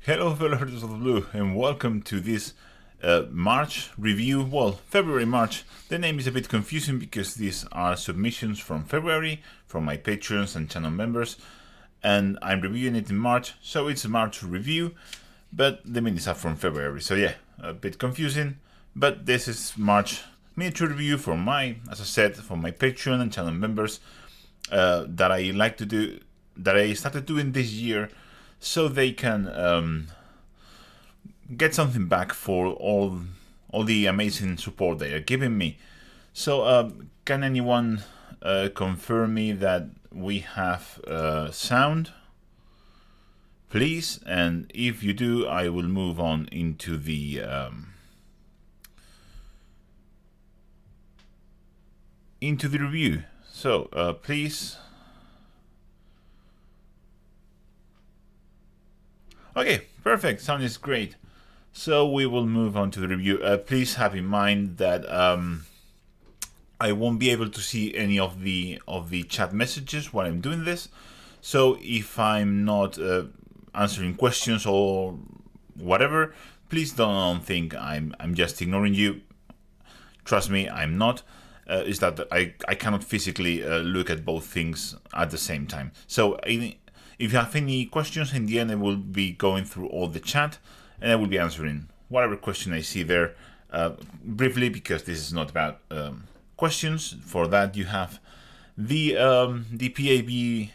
Hello fellow Hunters of the Blue and welcome to this March review, February-March. The name is a bit confusing because these are submissions from February from my patrons and channel members, and I'm reviewing it in March, so it's a March review, but the minis are from February, so yeah, a bit confusing, but this is March miniature review for my, as I said, for my Patreon and channel members that I like to do, that I started doing this year, so they can get something back for all the amazing support they are giving me. So can anyone confirm me that we have sound, please? And if you do, I will move on into the review. So please. Okay, perfect. Sound is great. So we will move on to the review. Please have in mind that I won't be able to see any of the chat messages while I'm doing this. So if I'm not answering questions or whatever, please don't think I'm just ignoring you. Trust me, I'm not. Is that I cannot physically look at both things at the same time. So if you have any questions, in the end I will be going through all the chat and I will be answering whatever question I see there briefly, because this is not about questions. For that you have the PAB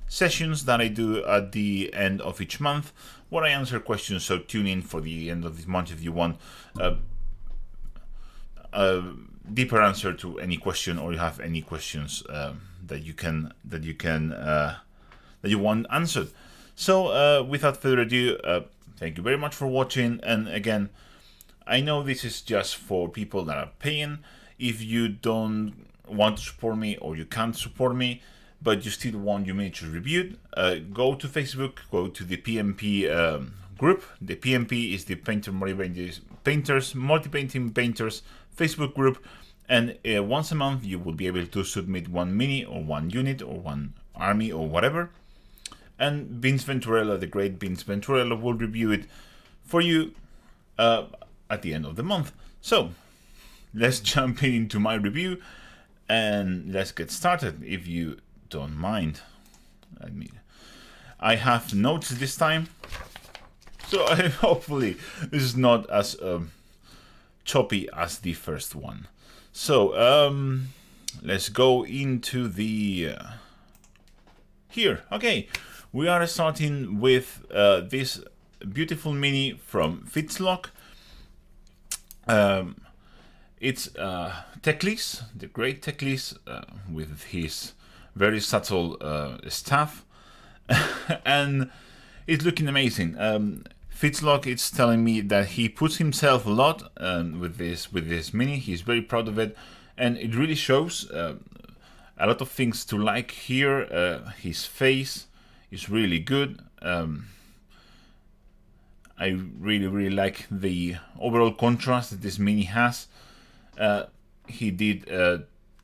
sessions that I do at the end of each month where I answer questions, so tune in for the end of this month if you want a deeper answer to any question, or you have any questions that you want answered. So without further ado, thank you very much for watching. And again, I know this is just for people that are paying. If you don't want to support me, or you can't support me, but you still want your miniatures reviewed, go to Facebook, go to the PMP group. The PMP is the Painters Multi-Painting Painters Facebook group, and once a month you will be able to submit one mini or one unit or one army or whatever. And Vince Venturella, the great Vince Venturella, will review it for you at the end of the month. So let's jump into my review and let's get started, if you don't mind. I have notes this time, so hopefully this is not as choppy as the first one. So let's go into the here. Okay. We are starting with this beautiful mini from Fitzlock. It's Teclis, the great Teclis, with his very subtle staff, and it's looking amazing. Fitzlock is telling me that he puts himself a lot with this mini. He's very proud of it, and it really shows. A lot of things to like here. His face is really good. I really like the overall contrast that this mini has. He did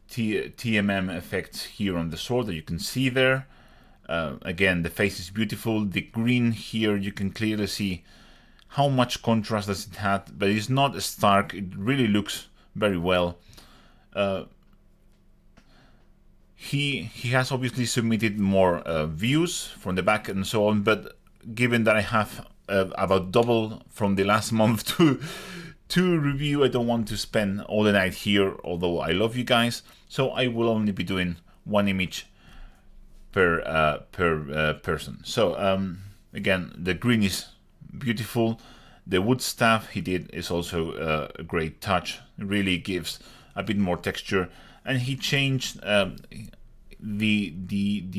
TMM effects here on the sword that you can see there. Again, the face is beautiful. The green here, you can clearly see how much contrast does it have, but it's not stark. It really looks very well. He has obviously submitted more views from the back and so on, but given that I have about double from the last month to review, I don't want to spend all the night here, although I love you guys. So I will only be doing one image per person. So again, the green is beautiful. The wood staff he did is also a great touch. It really gives a bit more texture. And he changed the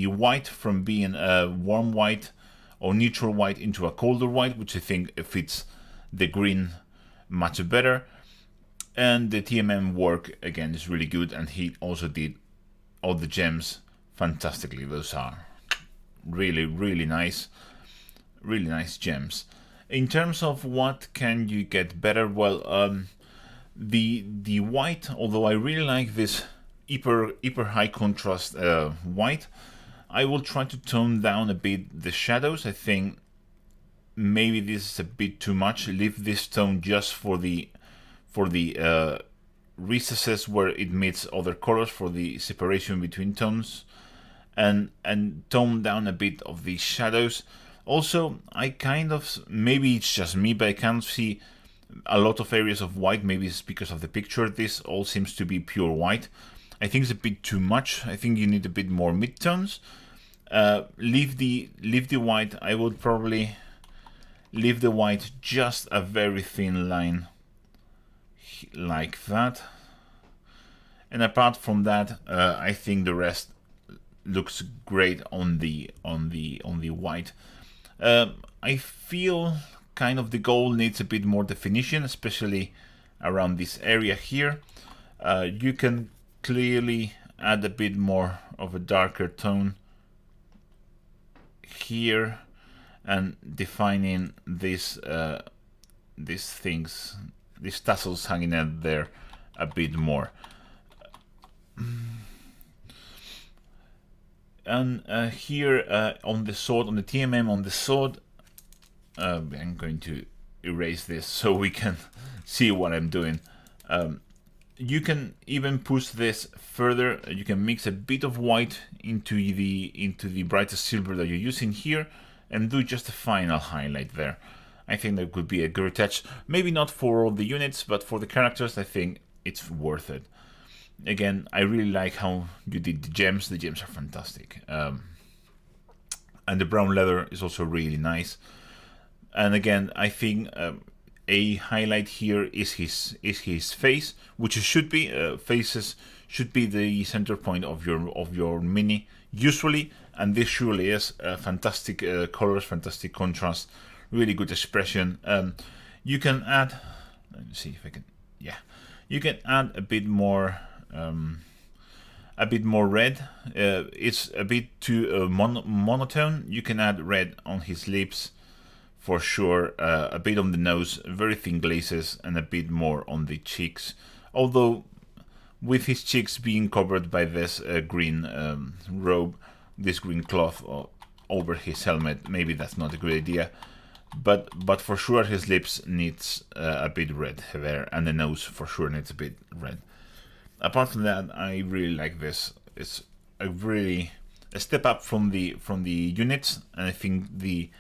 white from being a warm white or neutral white into a colder white, which I think fits the green much better. And the TMM work again is really good, and he also did all the gems fantastically. Those are really nice gems. In terms of what can you get better, well, the white, although I really like this hyper high contrast white, I will try to tone down a bit the shadows. I think maybe this is a bit too much. Leave this tone just for the recesses where it meets other colors, for the separation between tones, and tone down a bit of the shadows. Also, I kind of, maybe it's just me, but I can't see a lot of areas of white. Maybe it's because of the picture. This all seems to be pure white. I think it's a bit too much. I think you need a bit more midtones. Leave the white. I would probably leave the white just a very thin line like that. And apart from that, I think the rest looks great on the white. I feel kind of the gold needs a bit more definition, especially around this area here. You can clearly add a bit more of a darker tone here, and defining these things, these tassels hanging out there a bit more. And here on the sword, on the TMM on the sword, I'm going to erase this so we can see what I'm doing. You can even push this further. You can mix a bit of white into the brightest silver that you're using here, and do just a final highlight there. I think that could be a good touch. Maybe not for all the units, but for the characters, I think it's worth it. Again, I really like how you did the gems. The gems are fantastic. And the brown leather is also really nice. And again, I think a highlight here is his face, which it should be. Faces should be the center point of your mini usually, and this surely is. Fantastic colors, fantastic contrast, really good expression. You can add. Let me see if I can. Yeah, you can add a bit more red. It's a bit too monotone. You can add red on his lips for sure, a bit on the nose, very thin glazes, and a bit more on the cheeks. Although, with his cheeks being covered by this green robe, this green cloth over his helmet, maybe that's not a good idea. But for sure, his lips needs a bit red there, and the nose for sure needs a bit red. Apart from that, I really like this. It's a step up from the units, and I think the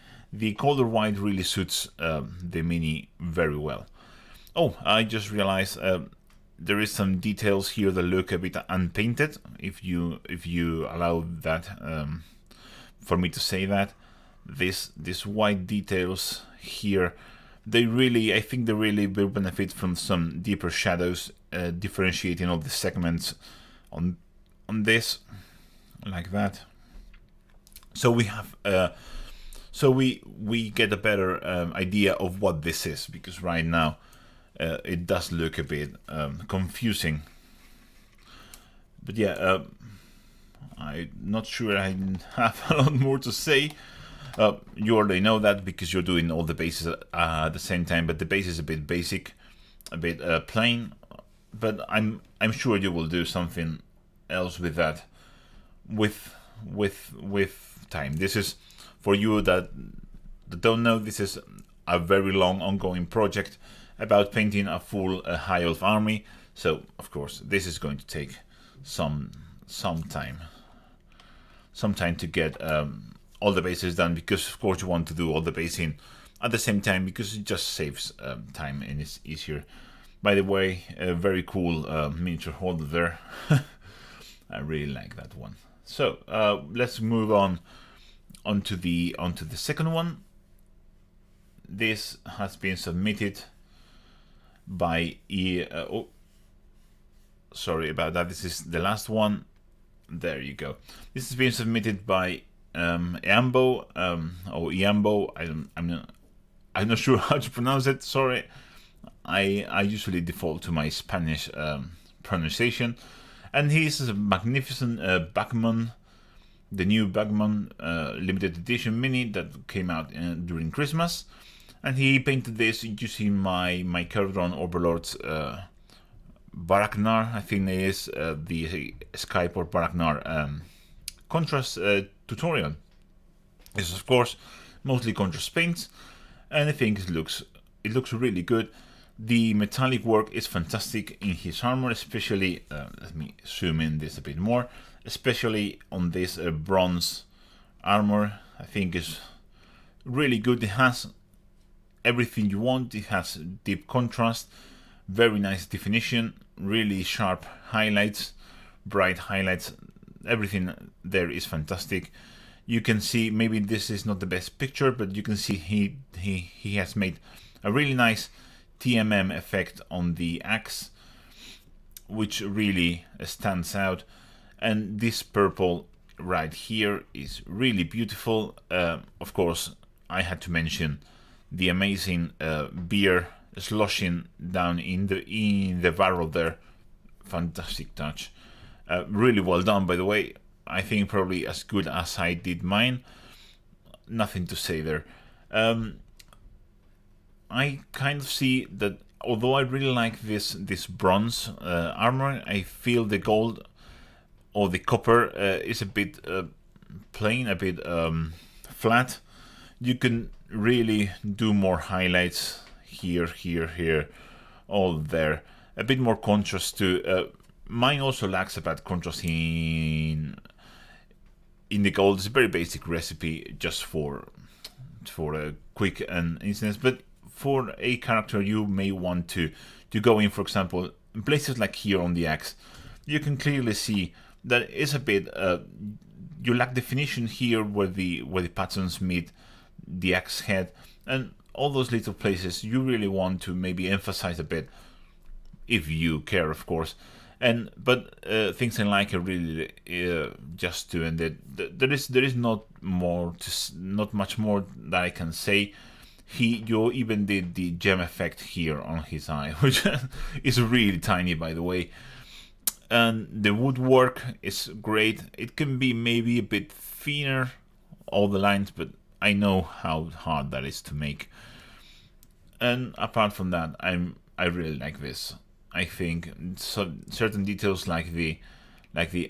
color white really suits the mini very well. Oh, I just realized there is some details here that look a bit unpainted. If you allow that for me to say that, these white details here, I think they really will benefit from some deeper shadows, differentiating all the segments on this, like that. So we have. So we get a better idea of what this is, because right now it does look a bit confusing. But yeah, I'm not sure I have a lot more to say. You already know that because you're doing all the bases at the same time, but the base is a bit basic, a bit plain. But I'm sure you will do something else with that with time. This is, for you that don't know, this is a very long ongoing project about painting a full High Elf army. So of course this is going to take some time to get all the bases done, because of course you want to do all the basing at the same time, because it just saves time and it's easier. By the way, a very cool miniature holder there. I really like that one. So let's move onto the second one. This has been submitted by sorry about that. This is the last one. There you go. This has been submitted by Iambo or Iambo. I'm not sure how to pronounce it. Sorry. I usually default to my Spanish pronunciation, and he's a magnificent Backman, the new Backman limited edition mini that came out during Christmas, and he painted this using my Kerdron Overlord's Baraknar. I think it is the Skyport Baraknar contrast tutorial. This is of course mostly contrast paints. and I think it looks really good. The metallic work is fantastic in his armor, especially, let me zoom in this a bit more, especially on this bronze armor. I think is really good. It has everything you want. It has deep contrast, very nice definition, really sharp highlights, bright highlights. Everything there is fantastic. You can see, maybe this is not the best picture, but you can see he has made a really nice TMM effect on the axe, which really stands out. And this purple right here is really beautiful. Of course, I had to mention the amazing beer sloshing down in the barrel there. Fantastic touch. Really well done, by the way. I think probably as good as I did mine. Nothing to say there. I kind of see that although I really like this bronze armor, I feel the gold or the copper is a bit plain, a bit flat. You can really do more highlights here, all there. A bit more contrast too. Mine also lacks a bit contrast in the gold. It's a very basic recipe just for a quick and instance, but for a character you may want to go in, for example, in places like here on the axe, you can clearly see that it's a bit you lack definition here where the patterns meet the axe head, and all those little places you really want to maybe emphasize a bit, if you care, of course. But things I like are really just doing that. There is not much more that I can say. You even did the gem effect here on his eye, which is really tiny, by the way. And the woodwork is great. It can be maybe a bit thinner, all the lines, but I know how hard that is to make. And apart from that, I really like this. I think certain details like the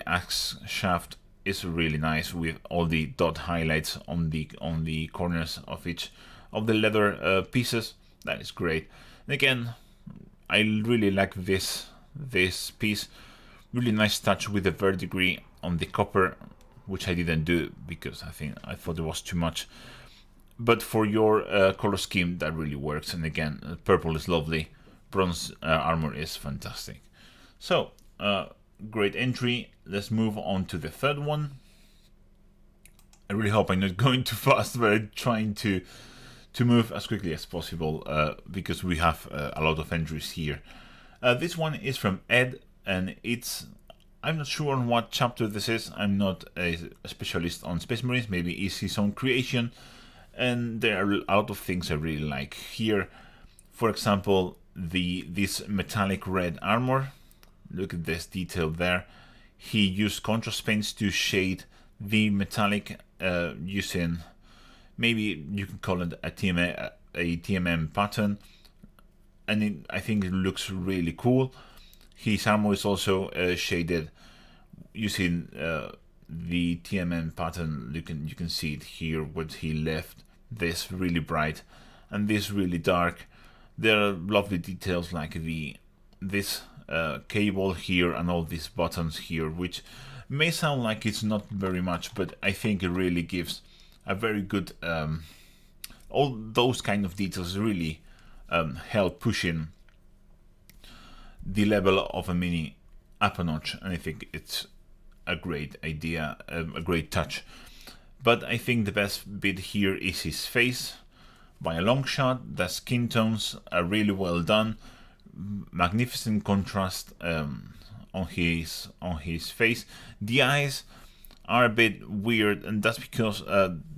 axe shaft is really nice with all the dot highlights on the corners of each of the leather pieces. That is great. And again, I really like this piece. Really nice touch with the verdigris on the copper, which I didn't do because I thought it was too much. But for your color scheme, that really works. And again, purple is lovely. Bronze armor is fantastic. So, great entry. Let's move on to the third one. I really hope I'm not going too fast, but I'm trying to move as quickly as possible because we have a lot of entries here. This one is from Ed, and I'm not sure on what chapter this is. I'm not a specialist on Space Marines. Maybe it's his own creation, and there are a lot of things I really like here. For example, this metallic red armor. Look at this detail there. He used contrast paints to shade the metallic using, maybe you can call it a TMM pattern, and I think it looks really cool. His armor is also shaded using the TMM pattern. You can see it here, what he left this really bright and this really dark. There are lovely details like this cable here and all these buttons here, which may sound like it's not very much, but I think it really gives a very good all those kind of details really help pushing the level of a mini up a notch, and I think it's a great idea, a great touch. But I think the best bit here is his face. By a long shot, the skin tones are really well done. Magnificent contrast on his face. The eyes are a bit weird, and that's because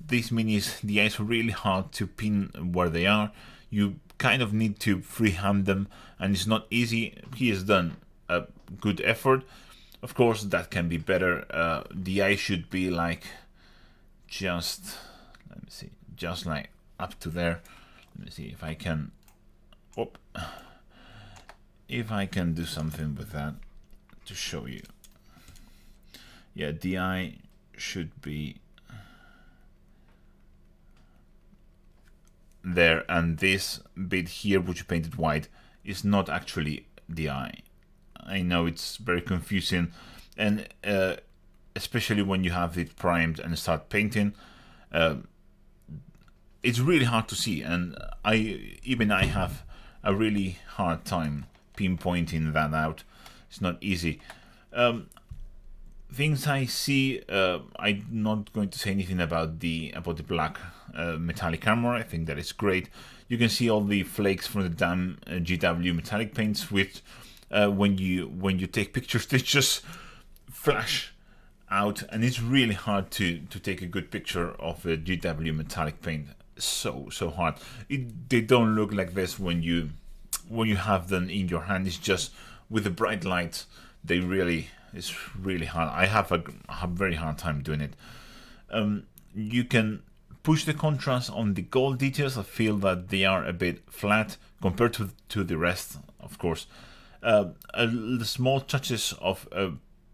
these minis, the eyes are really hard to pin where they are. You kind of need to freehand them, and it's not easy. He has done a good effort. Of course, that can be better. The eye should be like just like up to there. Let me see if I can. If I can do something with that to show you. Yeah, the eye should be there, and this bit here, which you painted white, is not actually the eye. I know it's very confusing, and especially when you have it primed and start painting, it's really hard to see, and I have a really hard time pinpointing that out. It's not easy. Things I see, I'm not going to say anything about the black metallic armor. I think that is great. You can see all the flakes from the damn GW metallic paints, which when you take pictures, they just flash out, and it's really hard to take a good picture of a GW metallic paint. So hard. They don't look like this when you have them in your hand. It's just with the bright light, it's really hard. I have a very hard time doing it. You can push the contrast on the gold details. I feel that they are a bit flat compared to the rest, of course. The small touches of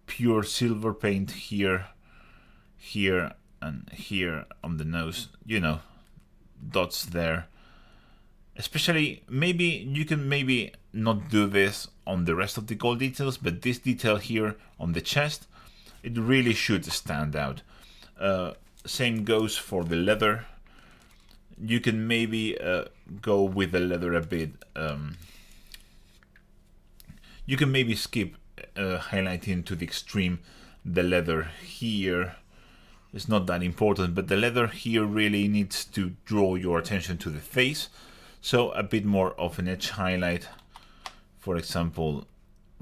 pure silver paint here, and here on the nose, dots there. Especially, you can maybe not do this on the rest of the gold details, but this detail here on the chest, it really should stand out. Same goes for the leather. You can maybe go with the leather a bit. You can maybe skip highlighting to the extreme the leather here. It's not that important, but the leather here really needs to draw your attention to the face. So a bit more of an edge highlight, for example,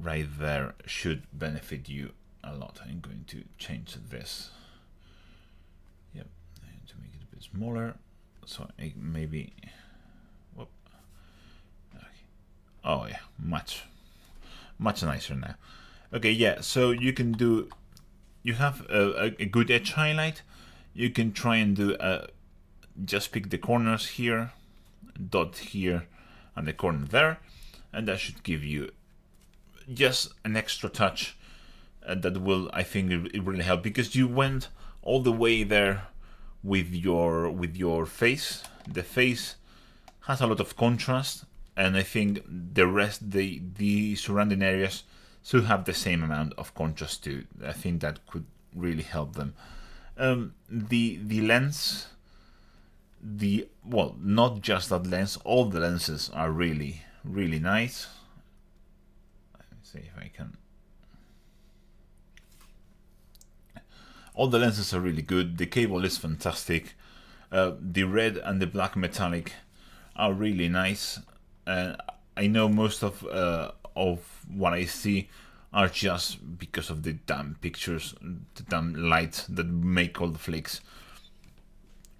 right there, should benefit you a lot. I'm going to change this. Yep, to make it a bit smaller. So maybe, whoop. Okay. Oh yeah, much nicer now. Okay, yeah. So you can do. You have a good edge highlight. You can try and do just pick the corners here, dot here, and the corner there, and that should give you just an extra touch that will, I think, it really help, because you went all the way there with your face. The face has a lot of contrast, and I think the rest, the surrounding areas, should have the same amount of contrast too. I think that could really help them. The lens, not just that lens, all the lenses are really nice. Let me see if I can. All the lenses are really good. The cable is fantastic. The red and the black metallic are really nice. I know most of what I see are just because of the damn pictures, the damn light that make all the flakes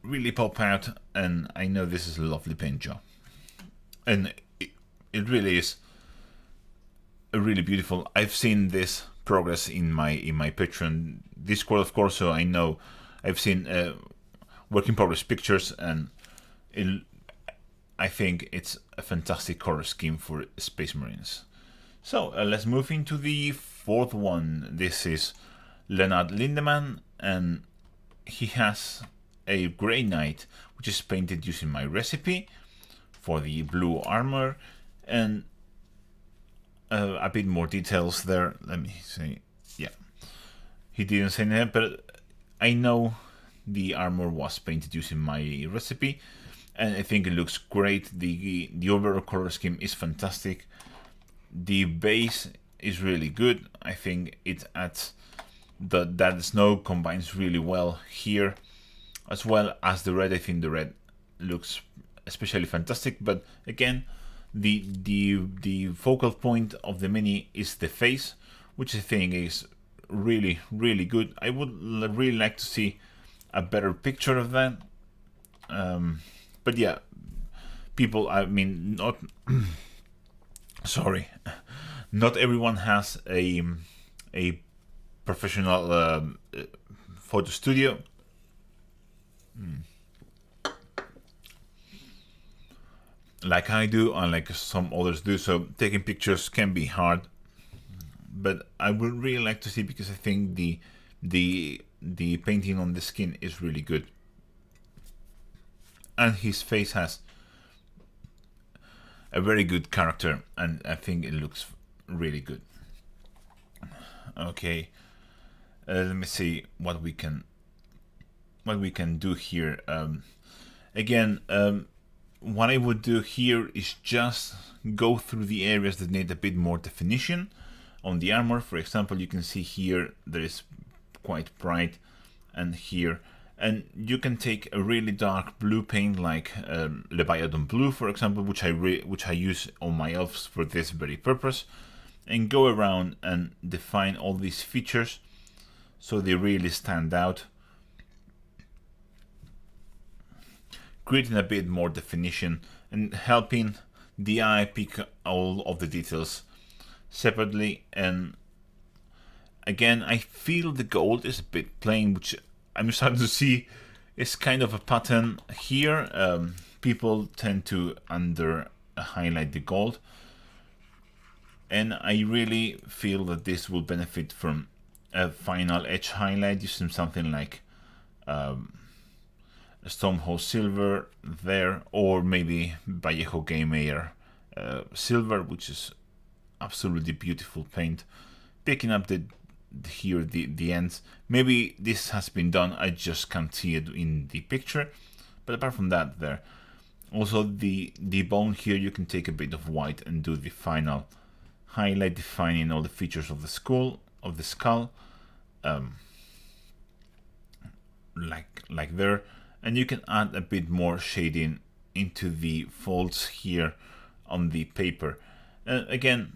really pop out, and I know this is a lovely paint job, and it really is really beautiful. I've seen this progress in my Patreon Discord, of course, so I know I've seen work in progress pictures, and I think it's a fantastic color scheme for Space Marines. So let's move into the fourth one. This is Leonard Lindemann, and he has a Grey Knight, which is painted using my recipe for the blue armor, and a bit more details there. Let me see. Yeah, he didn't say that, but I know the armor was painted using my recipe, and I think it looks great. The overall color scheme is fantastic. The base is really good. I think it adds that snow combines really well here, as well as the red. I think the red looks especially fantastic. But again, the focal point of the mini is the face, which I think is really good. I would really like to see a better picture of that. But yeah, people. I mean, not. Sorry, not everyone has a professional photo studio. Like I do, and like some others do, so taking pictures can be hard. But I would really like to see, because I think the painting on the skin is really good, and his face has a very good character, and I think it looks really good. Okay, let me see what we can do here. Again, what I would do here is just go through the areas that need a bit more definition on the armor. For example, you can see here there is quite bright, and here, and you can take a really dark blue paint like Leviathan blue, for example, which I use on my elves for this very purpose, and go around and define all these features so they really stand out, creating a bit more definition and helping the eye pick all of the details separately. And again, I feel the gold is a bit plain, which I'm starting to see is kind of a pattern here. People tend to under highlight the gold, and I really feel that this will benefit from a final edge highlight using something like Stonehouse Silver there, or maybe Vallejo Game Air Silver, which is absolutely beautiful paint. Picking up the ends. Maybe this has been done, I just can't see it in the picture. But apart from that, there. Also the bone here, you can take a bit of white and do the final highlight, defining all the features of the skull, like there. And you can add a bit more shading into the folds here on the paper. Again,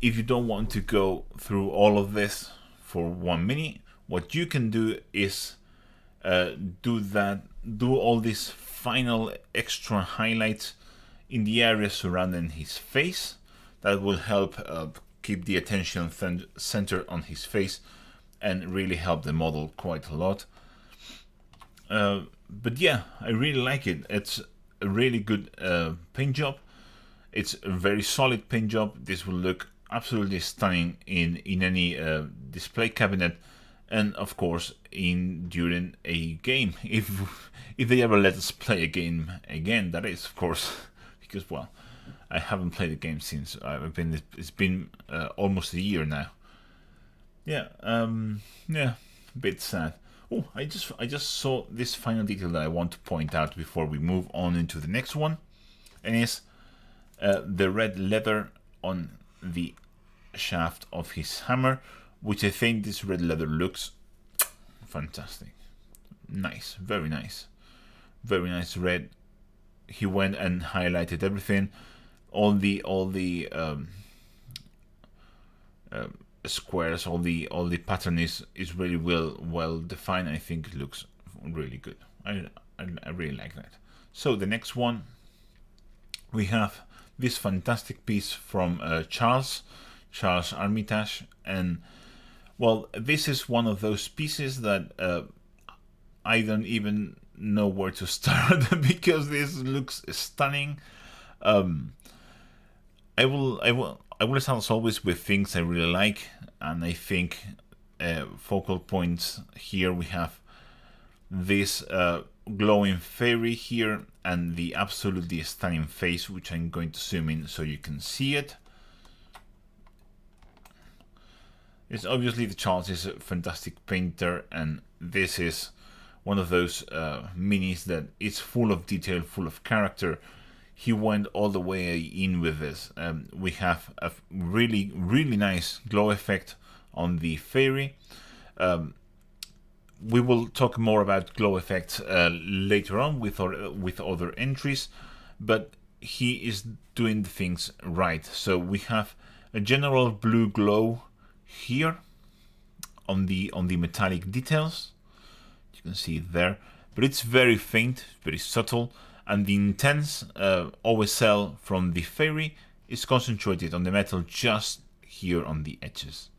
if you don't want to go through all of this for 1 mini, what you can do is do all these final extra highlights in the area surrounding his face. That will help keep the attention centered on his face and really help the model quite a lot. But yeah, I really like it. It's a really good paint job. It's a very solid paint job. This will look absolutely stunning in any display cabinet, and of course during a game, if they ever let us play a game again, that is, of course, because, well, I haven't played a game since it's been almost a year now. Yeah, a bit sad. Oh, I just saw this final detail that I want to point out before we move on into the next one, and it's the red leather on the shaft of his hammer, which I think this red leather looks fantastic. Nice, very nice red. He went and highlighted everything, all the squares, all the pattern is really well defined. I think it looks really good. I really like that. So the next one, we have this fantastic piece from Charlesrmitage, and well, this is one of those pieces that I don't even know where to start because this looks stunning. I will start as always with things I really like, and I think focal points here we have this glowing fairy here and the absolutely stunning face, which I'm going to zoom in so you can see it. It's obviously the Charles is a fantastic painter, and this is one of those minis that is full of detail, full of character. He went all the way in with this. We have a really nice glow effect on the fairy. We will talk more about glow effects later on with other entries, but he is doing the things right. So we have a general blue glow here on the metallic details. You can see it there, but it's very faint, very subtle, and the intense OSL from the fairy is concentrated on the metal just here on the edges.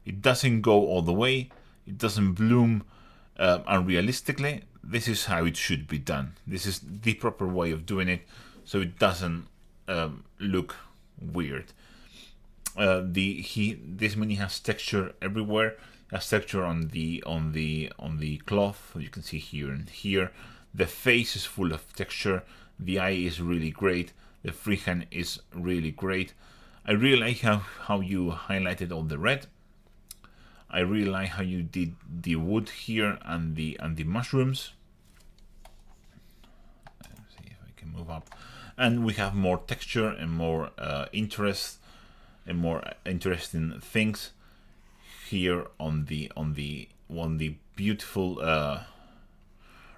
It doesn't go all the way, it doesn't bloom unrealistically. This is how it should be done. This is the proper way of doing it, so it doesn't look weird. This mini has texture everywhere. It has texture on the cloth. You can see here and here. The face is full of texture. The eye is really great. The freehand is really great. I really like how you highlighted all the red. I really like how you did the wood here and the mushrooms. Let's see if I can move up. And we have more texture and more interest and more interesting things here on the beautiful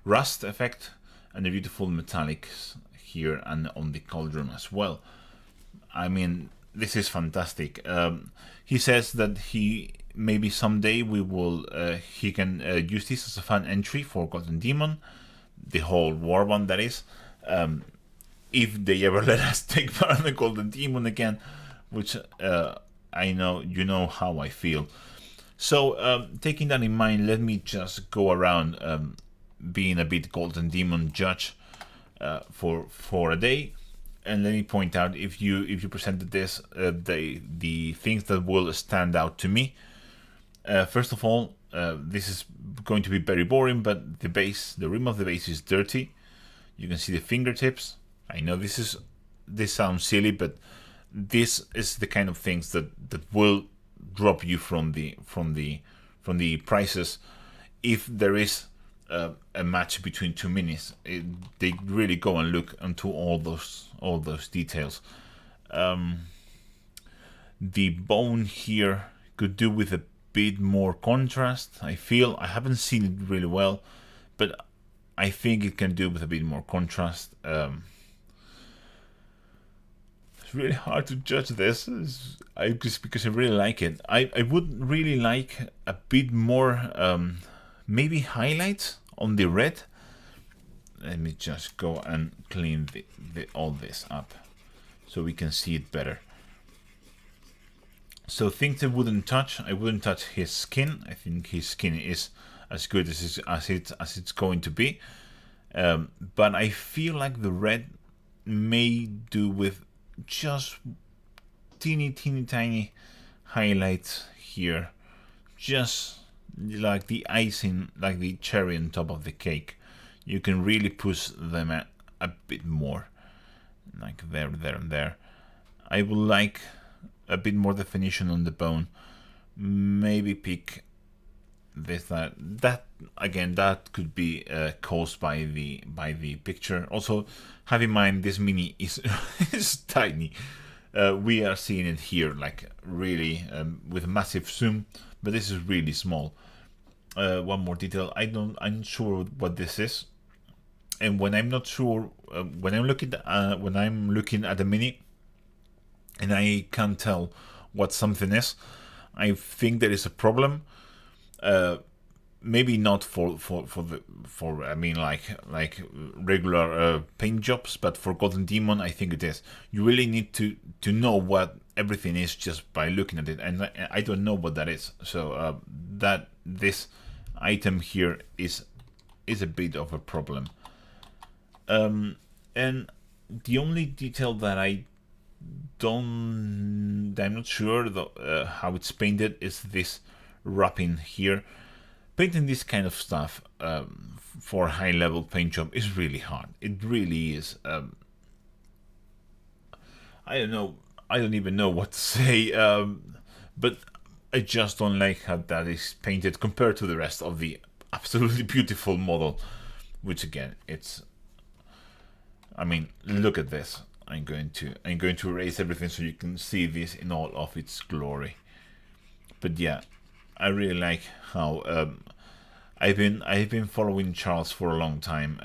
rust effect and the beautiful metallics here and on the cauldron as well. I mean, this is fantastic. He says that maybe someday he can use this as a fan entry for Golden Demon, the whole warband that is, if they ever let us take part in the Golden Demon again, which I know you know how I feel. So taking that in mind, let me just go around being a bit Golden Demon judge for a day, and let me point out if you presented this the things that will stand out to me. First of all, this is going to be very boring, but the rim of the base is dirty. You can see the fingertips. I know this sounds silly, but this is the kind of things that will drop you from the prices if there is a match between two minis. They really go and look into all those details. The bone here could do with a bit more contrast. I feel I haven't seen it really well, but I think it can do with a bit more contrast. It's really hard to judge this. Just because I really like it. I would really like a bit more maybe highlights on the red. Let me just go and clean all this up so we can see it better. So things I wouldn't touch his skin. I think his skin is as good as it's going to be. But I feel like the red may do with just teeny tiny highlights here, just like the icing, like the cherry on top of the cake. You can really push them a bit more, like there and there. I would like a bit more definition on the bone. Maybe pick this that again. That could be caused by the picture. Also, have in mind this mini is is tiny. We are seeing it here like really with a massive zoom, but this is really small. One more detail. I'm not sure what this is, and when I'm not sure, when I'm looking at the mini, and I can't tell what something is, I think there is a problem. Maybe not for I mean like regular paint jobs, but for Golden Demon I think it is. You really need to know what everything is just by looking at it, and I don't know what that is. So that this item here is a bit of a problem. And the only detail that I'm not sure how it's painted is this wrapping here. Painting this kind of stuff for high level paint job is really hard. It really is. I don't know. I don't even know what to say. But I just don't like how that is painted compared to the rest of the absolutely beautiful model. Which again, I mean, look at this. I'm going to erase everything so you can see this in all of its glory. But yeah, I really like how I've been following Charles for a long time.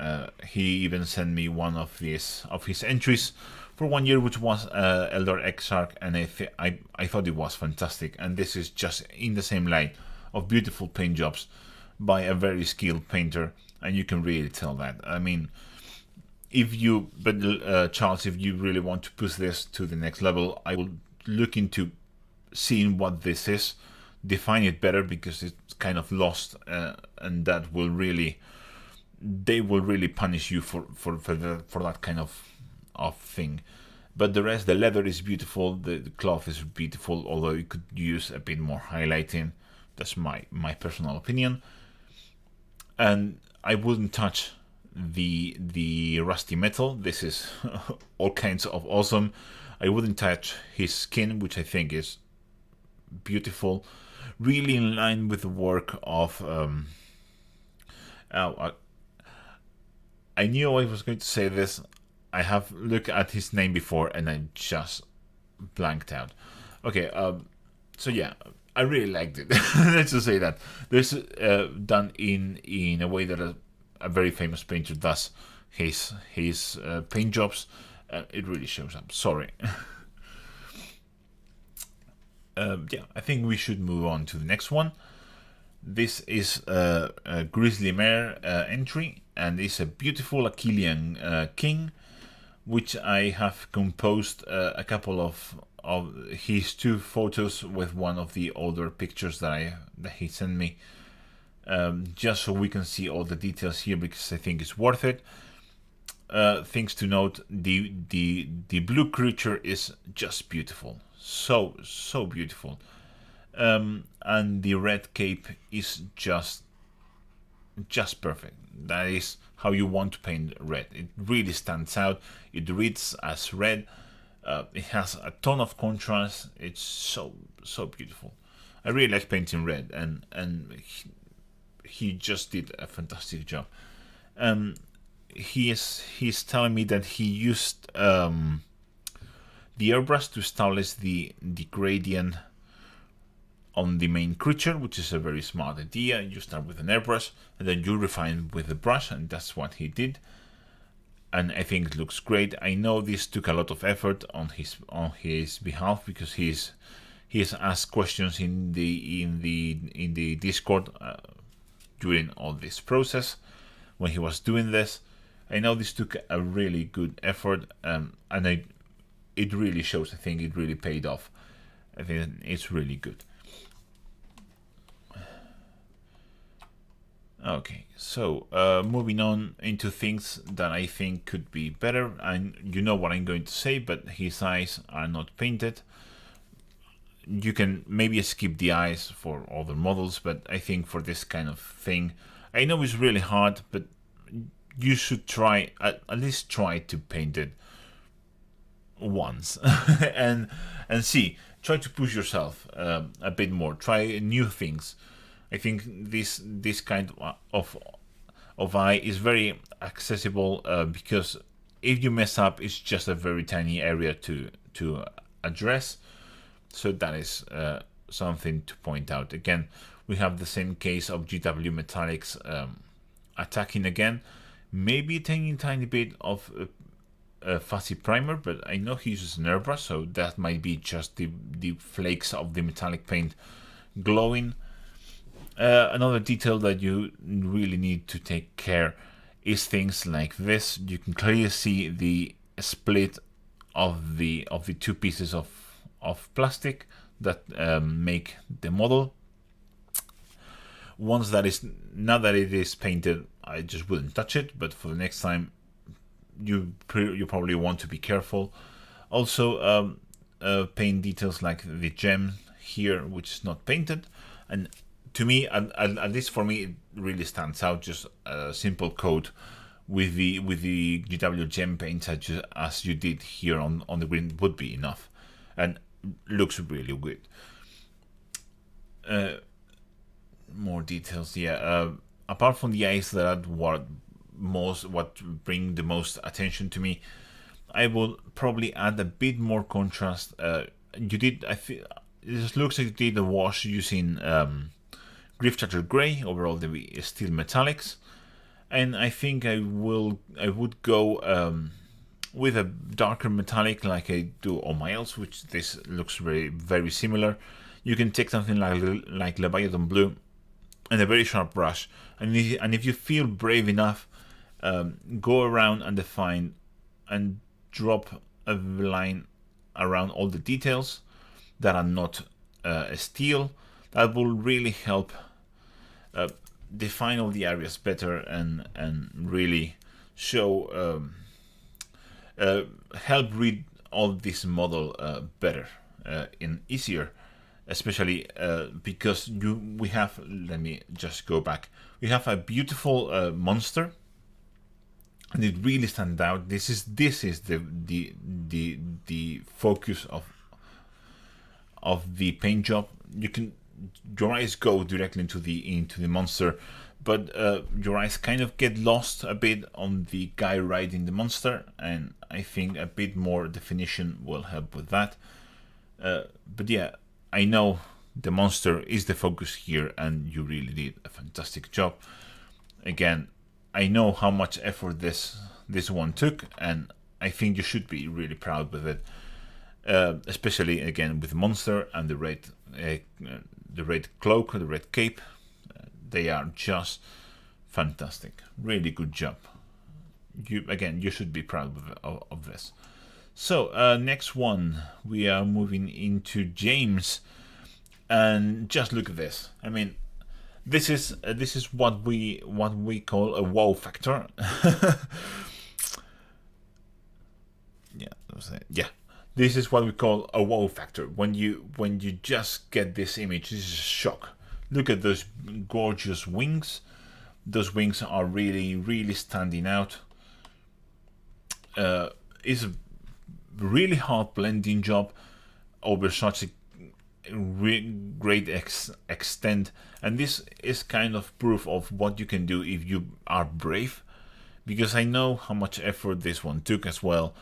He even sent me one of his entries for 1 year, which was Elder Exarch, and I thought it was fantastic. And this is just in the same line of beautiful paint jobs by a very skilled painter, and you can really tell that. I mean, Charles, if you really want to push this to the next level, I will look into seeing what this is, define it better, because it's kind of lost, and that will really, they will really punish you for that kind of thing. But the rest, the leather is beautiful, the cloth is beautiful, although you could use a bit more highlighting. That's my personal opinion. And I wouldn't touch the rusty metal. This is all kinds of awesome. I wouldn't touch his skin, which I think is beautiful, really in line with the work of I knew I was going to say this. I have looked at his name before and I just blanked out. Okay, so yeah, I really liked it. Let's just say that. This done in a way that a very famous painter does his paint jobs. It really shows up. Sorry. Yeah, I think we should move on to the next one. This is a Grizzly Mare entry, and it's a beautiful Achillean king, which I have composed a couple of his 2 photos with one of the older pictures that he sent me, just so we can see all the details here, because I think it's worth it. Things to note: the blue creature is just beautiful, so beautiful, and the red cape is just perfect. That is how you want to paint red. It really stands out. It reads as red. It has a ton of contrast. It's so beautiful. I really like painting red, and he just did a fantastic job. He's telling me that he used the airbrush to establish the gradient on the main creature, which is a very smart idea. You start with an airbrush and then you refine with the brush, and that's what he did. And I think it looks great. I know this took a lot of effort on his behalf, because he's asked questions in the Discord during all this process when he was doing this. I know this took a really good effort, and it really shows. I think it really paid off. I think it's really good. Okay, so moving on into things that I think could be better, and you know what I'm going to say, but his eyes are not painted. You can maybe skip the eyes for other models, but I think for this kind of thing, I know it's really hard, but you should try, at least try to paint it once and see. Try to push yourself a bit more. Try new things. I think this kind of eye is very accessible, because if you mess up, it's just a very tiny area to address. So that is something to point out. Again, we have the same case of GW Metallics attacking again. Maybe a tiny bit of a fuzzy primer, but I know he uses an airbrush, so that might be just the flakes of the metallic paint glowing. Another detail that you really need to take care is things like this. You can clearly see the split of the 2 pieces of plastic that make the model. Now that it is painted, I just wouldn't touch it, but for the next time, you probably want to be careful. Also, paint details like the gem here, which is not painted, and to me, at least for me, it really stands out. Just a simple coat with the GW gem paint as you did here on the green would be enough, and looks really good. More details, yeah. Apart from the eyes, that what bring the most attention to me, I will probably add a bit more contrast. You did, I feel, it just looks like you did a wash using Griff Charter Grey over all the steel metallics, and I think I would go with a darker metallic like I do on my else, which this looks very similar. You can take something like Leviathan Blue and a very sharp brush, and if you feel brave enough, go around and define and drop a line around all the details that are not steel. That will really help define all the areas better and really show help read all this model better and easier, especially because we have, let me just go back, we have a beautiful monster and it really stands out. This is the focus of the paint job. Your eyes go directly into the monster, but your eyes kind of get lost a bit on the guy riding the monster, and I think a bit more definition will help with that. But yeah, I know the monster is the focus here, and you really did a fantastic job. Again, I know how much effort this one took, and I think you should be really proud with it. Especially again with the monster and the red cloak, the red cape. They are just fantastic. Really good job. You should be proud of this. So next one, we are moving into James, and just look at this. I mean, this is what we call a wow factor. Yeah. This is what we call a wow factor. When you just get this image, this is a shock. Look at those gorgeous wings. Those wings are really standing out. It's a really hard blending job over such a great extent, and this is kind of proof of what you can do if you are brave, because I know how much effort this one took as well.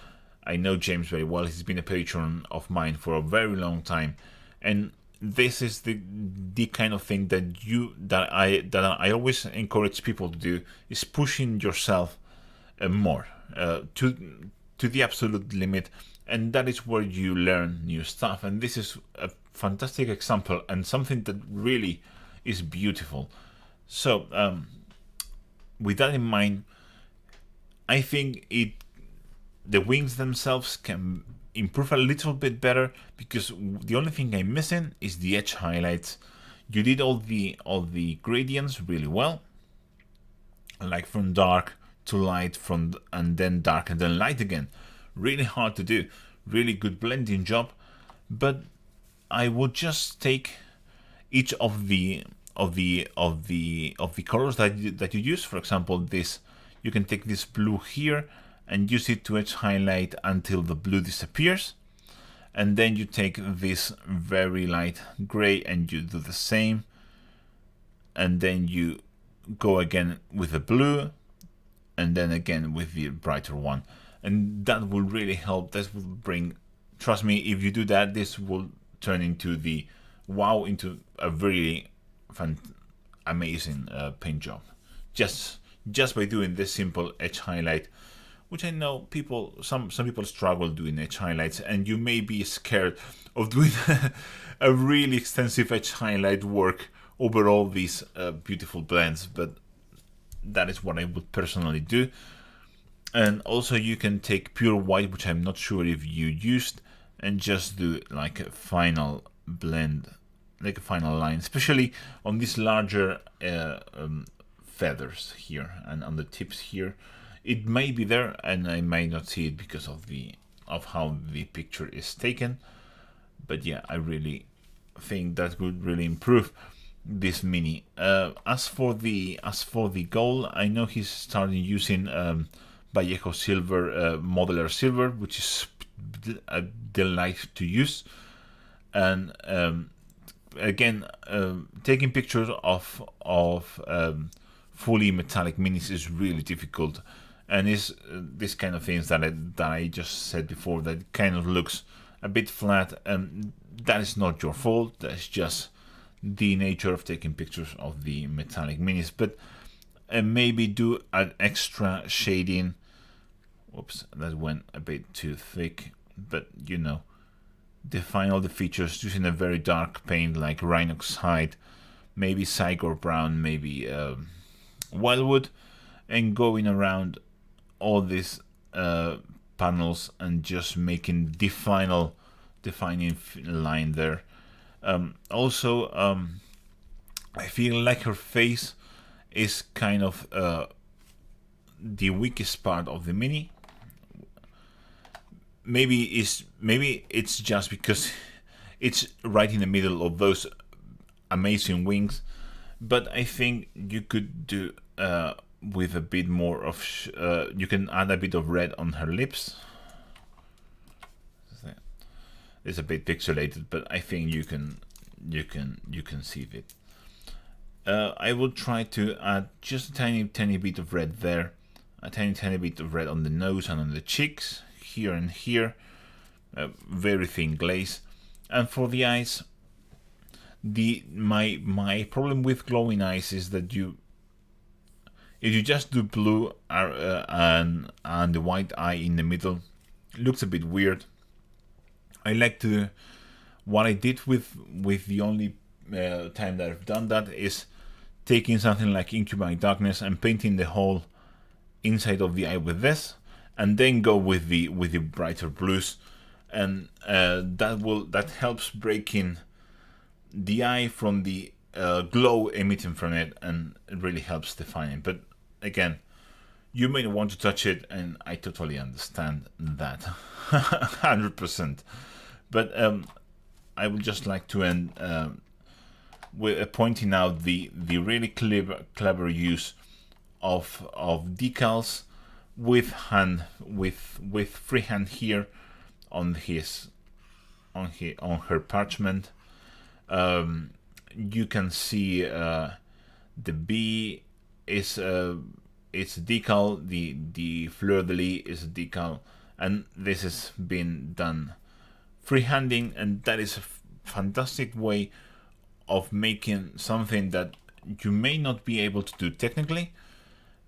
I know James very well. He's been a patron of mine for a very long time, and this is the kind of thing that I always encourage people to do, is pushing yourself more to the absolute limit, and that is where you learn new stuff. And this is a fantastic example and something that really is beautiful. So with that in mind, I think the wings themselves can improve a little bit better, because the only thing I'm missing is the edge highlights. You did all the gradients really well, like from dark to light, and then dark and then light again. Really hard to do. Really good blending job, but I would just take each of the colors that you use. For example, this, you can take this blue here and use it to edge highlight until the blue disappears, and then you take this very light gray and you do the same, and then you go again with the blue, and then again with the brighter one, and that will really help. This will bring, trust me, if you do that, this will turn into into a very amazing paint job, just by doing this simple edge highlight, which I know some people struggle doing edge highlights, and you may be scared of doing a really extensive edge highlight work over all these beautiful blends, but that is what I would personally do. And also you can take pure white, which I'm not sure if you used, and just do like a final blend, like a final line, especially on these larger feathers here and on the tips here. It may be there and I may not see it because of how the picture is taken, but yeah, I really think that would really improve this mini. As for the gold, I know he's starting using Vallejo silver, modeler silver, which is a delight to use. And again, taking pictures of fully metallic minis is really difficult, and is this kind of things that I just said before, that kind of looks a bit flat, and that is not your fault. That's just the nature of taking pictures of the metallic minis. But maybe do an extra shading. Oops, that went a bit too thick, but you know, define all the features using a very dark paint like Rhinox hide, maybe Sigor brown, maybe Wildwood, and going around all these panels and just making defining line there. Also, I feel like her face is kind of the weakest part of the mini. Maybe it's just because it's right in the middle of those amazing wings, but I think you could do with a bit more of you can add a bit of red on her lips. It's a bit pixelated, but I think you can see it. I will try to add just a tiny bit of red there, a tiny bit of red on the nose and on the cheeks, here and here, very thin glaze. And for the eyes, my problem with glowing eyes is that if you just do blue and the white eye in the middle, it looks a bit weird. I like to, what I did with the only time that I've done that is taking something like Incubi Darkness and painting the whole inside of the eye with this, and then go with the brighter blues, and that helps breaking the eye from the glow emitting from it, and it really helps define it. But again, you may not want to touch it, and I totally understand that 100%. But I would just like to end with pointing out the really clever use of decals with freehand here on her parchment. You can see the bee is it's decal, the fleur de lis is a decal, and this has been done freehanding, and that is a fantastic way of making something that you may not be able to do technically,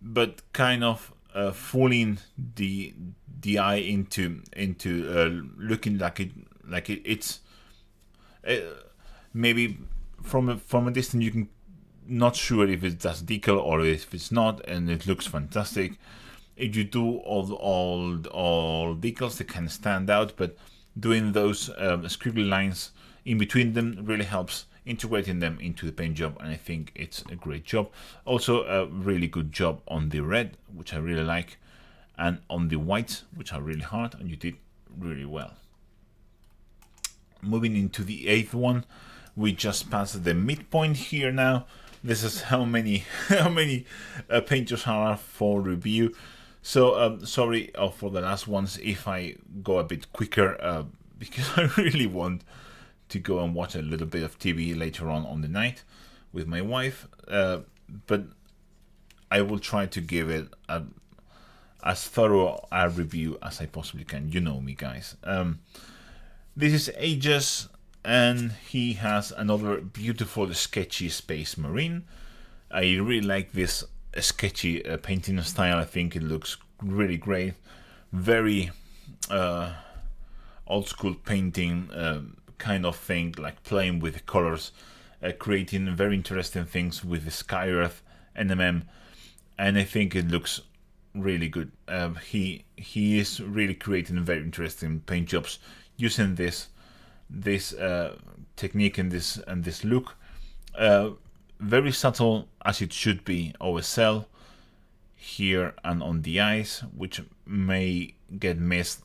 but kind of fooling the eye into looking like it's maybe from a distance you can not sure if it's just decal or if it's not, and it looks fantastic. If you do all decals, they can stand out, but doing those squiggly lines in between them really helps integrating them into the paint job, and I think it's a great job. Also a really good job on the red, which I really like, and on the whites, which are really hard, and you did really well. Moving into the 8th one, we just passed the midpoint here now. This is how many painters are for review. So sorry for the last ones if I go a bit quicker, because I really want to go and watch a little bit of TV later on the night with my wife, but I will try to give it as thorough a review as I possibly can. You know me, guys. This is Aegis, and he has another beautiful sketchy space marine. I really like this sketchy painting style. I think it looks really great, very old school painting kind of thing, like playing with the colors, creating very interesting things with the Sky Earth NMM, and I think it looks really good. He is really creating very interesting paint jobs using this technique and this look. Very subtle, as it should be, OSL here and on the eyes, which may get missed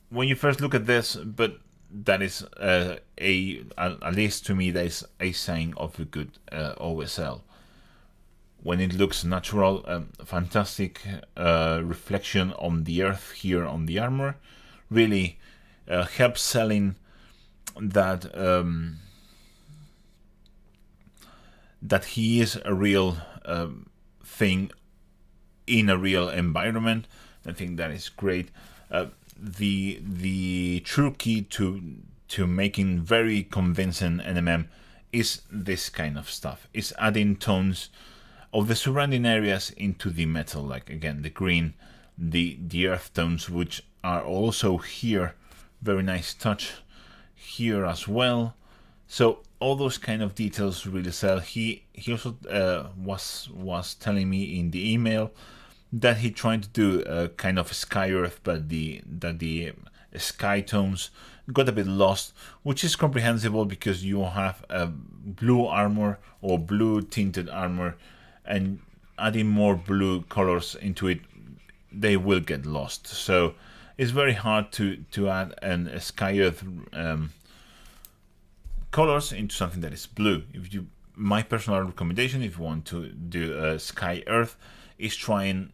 when you first look at this, but that is at least to me, that is a sign of a good OSL. When it looks natural, fantastic reflection on the earth here on the armor, really helps selling that that he is a real thing in a real environment. I think that is great. The true key to making very convincing NMM is this kind of stuff. It's adding tones of the surrounding areas into the metal, like again the green, the earth tones, which are also here. Very nice touch here as well. So all those kind of details really sell. He also was telling me in the email that he tried to do a kind of Sky Earth, but the sky tones got a bit lost, which is comprehensible because you have a blue armor or blue tinted armor, and adding more blue colors into it, they will get lost. So it's very hard to add a Sky Earth colors into something that is blue. If you my personal recommendation, if you want to do Sky Earth, is trying.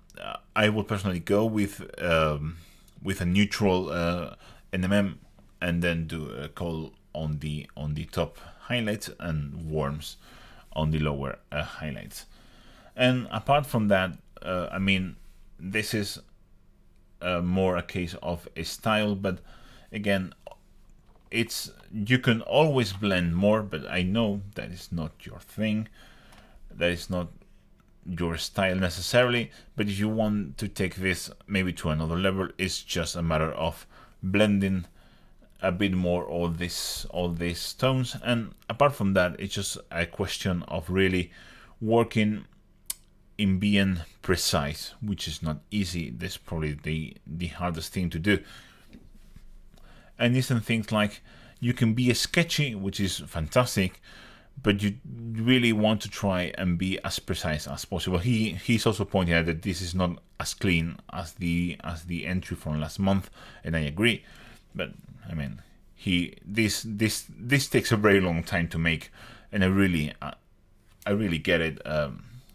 I will personally go with a neutral NMM, and then do a coal on the top highlights and worms on the lower highlights. And apart from that, I mean, this is more a case of a style, but again, you can always blend more, but I know that is not your thing, that is not your style necessarily. But if you want to take this maybe to another level, it's just a matter of blending a bit more all these tones. And apart from that, it's just a question of really working in being precise, which is not easy. That's probably the hardest thing to do. And these things like, you can be sketchy, which is fantastic, but you really want to try and be as precise as possible. He's also pointing out that this is not as clean as the entry from last month, and I agree. But I mean, this takes a very long time to make, and I really get it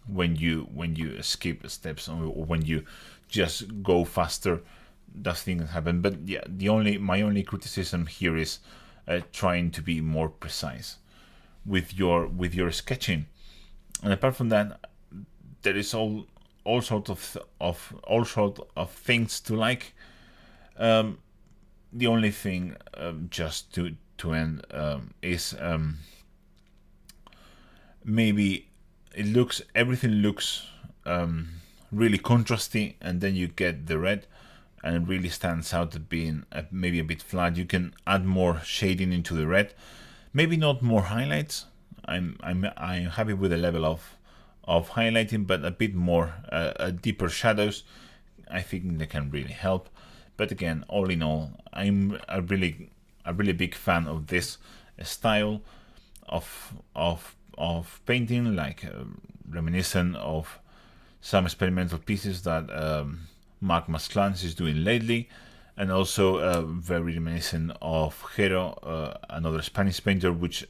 when you skip steps, or when you just go faster. That things happen. But yeah, my only criticism here is trying to be more precise with your sketching. And apart from that, there is all sorts of things to like. The only thing, just to end, is maybe everything looks really contrasty, and then you get the red, and it really stands out as being maybe a bit flat. You can add more shading into the red, maybe not more highlights. I'm happy with the level of highlighting, but a bit more deeper shadows. I think they can really help. But again, all in all, I'm a really big fan of this style of painting, like reminiscent of some experimental pieces that Mark Masclans is doing lately, and also very reminiscent of Jero, another Spanish painter, which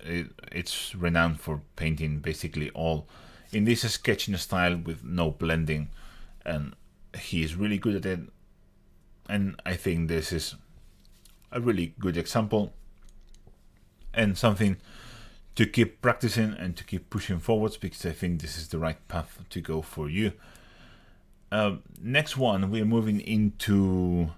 it's renowned for painting basically all in this sketching style with no blending, and he is really good at it. And I think this is a really good example, and something to keep practicing and to keep pushing forwards, because I think this is the right path to go for you. Next one, we're moving into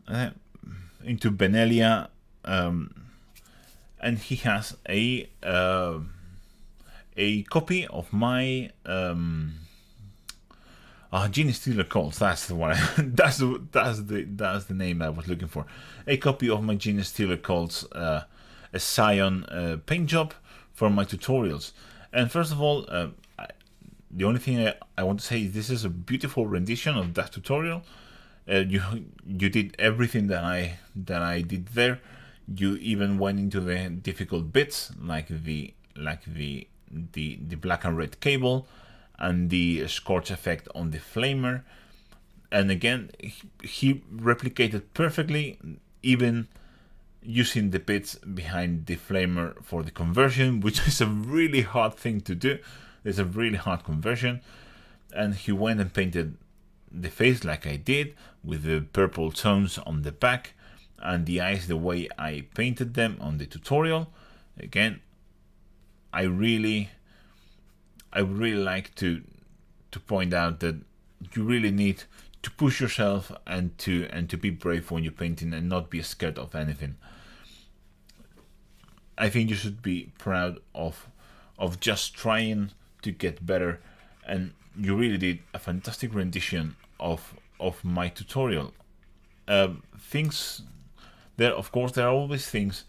Benellia, and he has a copy of my Gene Stealer Colts. That's the one. that's the name I was looking for. A copy of my Gene Stealer Colts, a Scion paint job for my tutorials. And first of all, the only thing I want to say is this is a beautiful rendition of that tutorial. You did everything that I did there. You even went into the difficult bits, like the black and red cable and the scorch effect on the flamer. And again, he replicated perfectly, even using the bits behind the flamer for the conversion, which is a really hard thing to do. It's a really hard conversion. And he went and painted the face like I did, with the purple tones on the back, and the eyes the way I painted them on the tutorial. Again, I really like to point out that you really need to push yourself and to be brave when you're painting, and not be scared of anything. I think you should be proud of just trying to get better, and you really did a fantastic rendition of my tutorial. Things there, of course, there are always things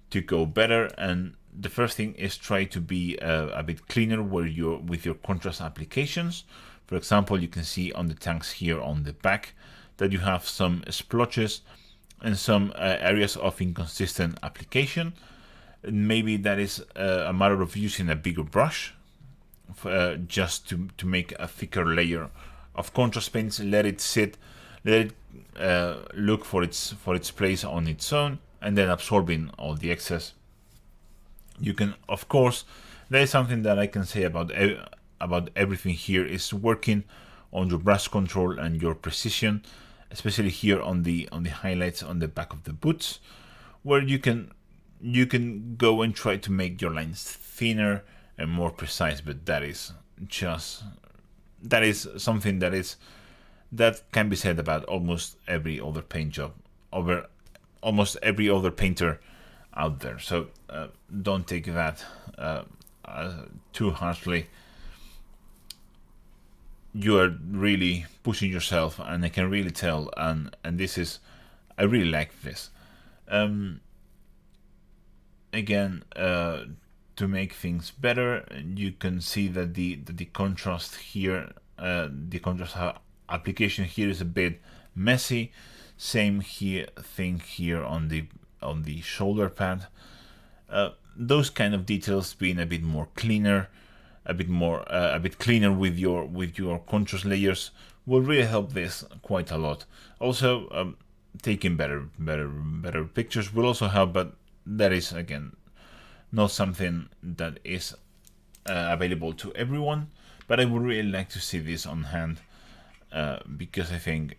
to go better, and the first thing is try to be a bit cleaner with your contrast applications. For example, you can see on the tanks here on the back that you have some splotches and some areas of inconsistent application. Maybe that is a matter of using a bigger brush, just to make a thicker layer of contrast paints. Let it sit, let it look for its place on its own, and then absorbing all the excess. You can, of course, That is something that I can say about everything here, is working on your brush control and your precision, especially here on the highlights on the back of the boots, where you can go and try to make your lines thinner and more precise. But that is something that can be said about almost every other paint job, over almost every other painter out there. So don't take that too harshly. You are really pushing yourself, and I can really tell, and this is, I really like this. Again, to make things better, you can see that the contrast here, the contrast application here is a bit messy. Same thing here on the shoulder pad. Those kind of details being a bit more cleaner, a bit cleaner with your contrast layers will really help this quite a lot. Also, taking better pictures will also help, but that is again not something that is available to everyone. But I would really like to see this on hand, because I think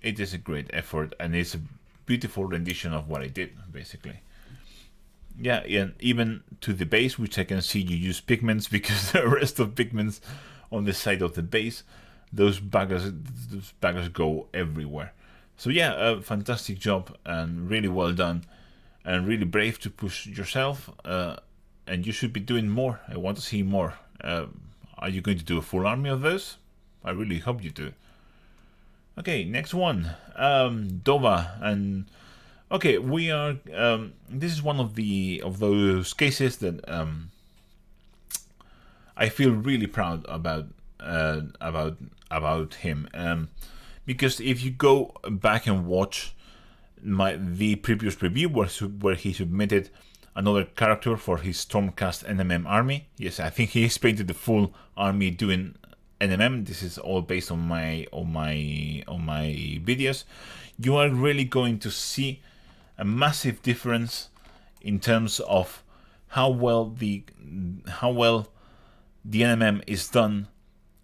it is a great effort and it's a beautiful rendition of what I did, basically. Yeah, and even to the base, which I can see you use pigments, because the rest of pigments on the side of the base, those baggers go everywhere. So yeah, fantastic job and really well done, and really brave to push yourself. And you should be doing more. I want to see more. Are you going to do a full army of those? I really hope you do. Okay, next one, Dovah. And okay, we are. This is one of those cases that I feel really proud about him. Because if you go back and watch the previous review where he submitted another character for his Stormcast NMM army. Yes, I think he has painted the full army doing NMM. This is all based on my videos. You are really going to see a massive difference in terms of how well the NMM is done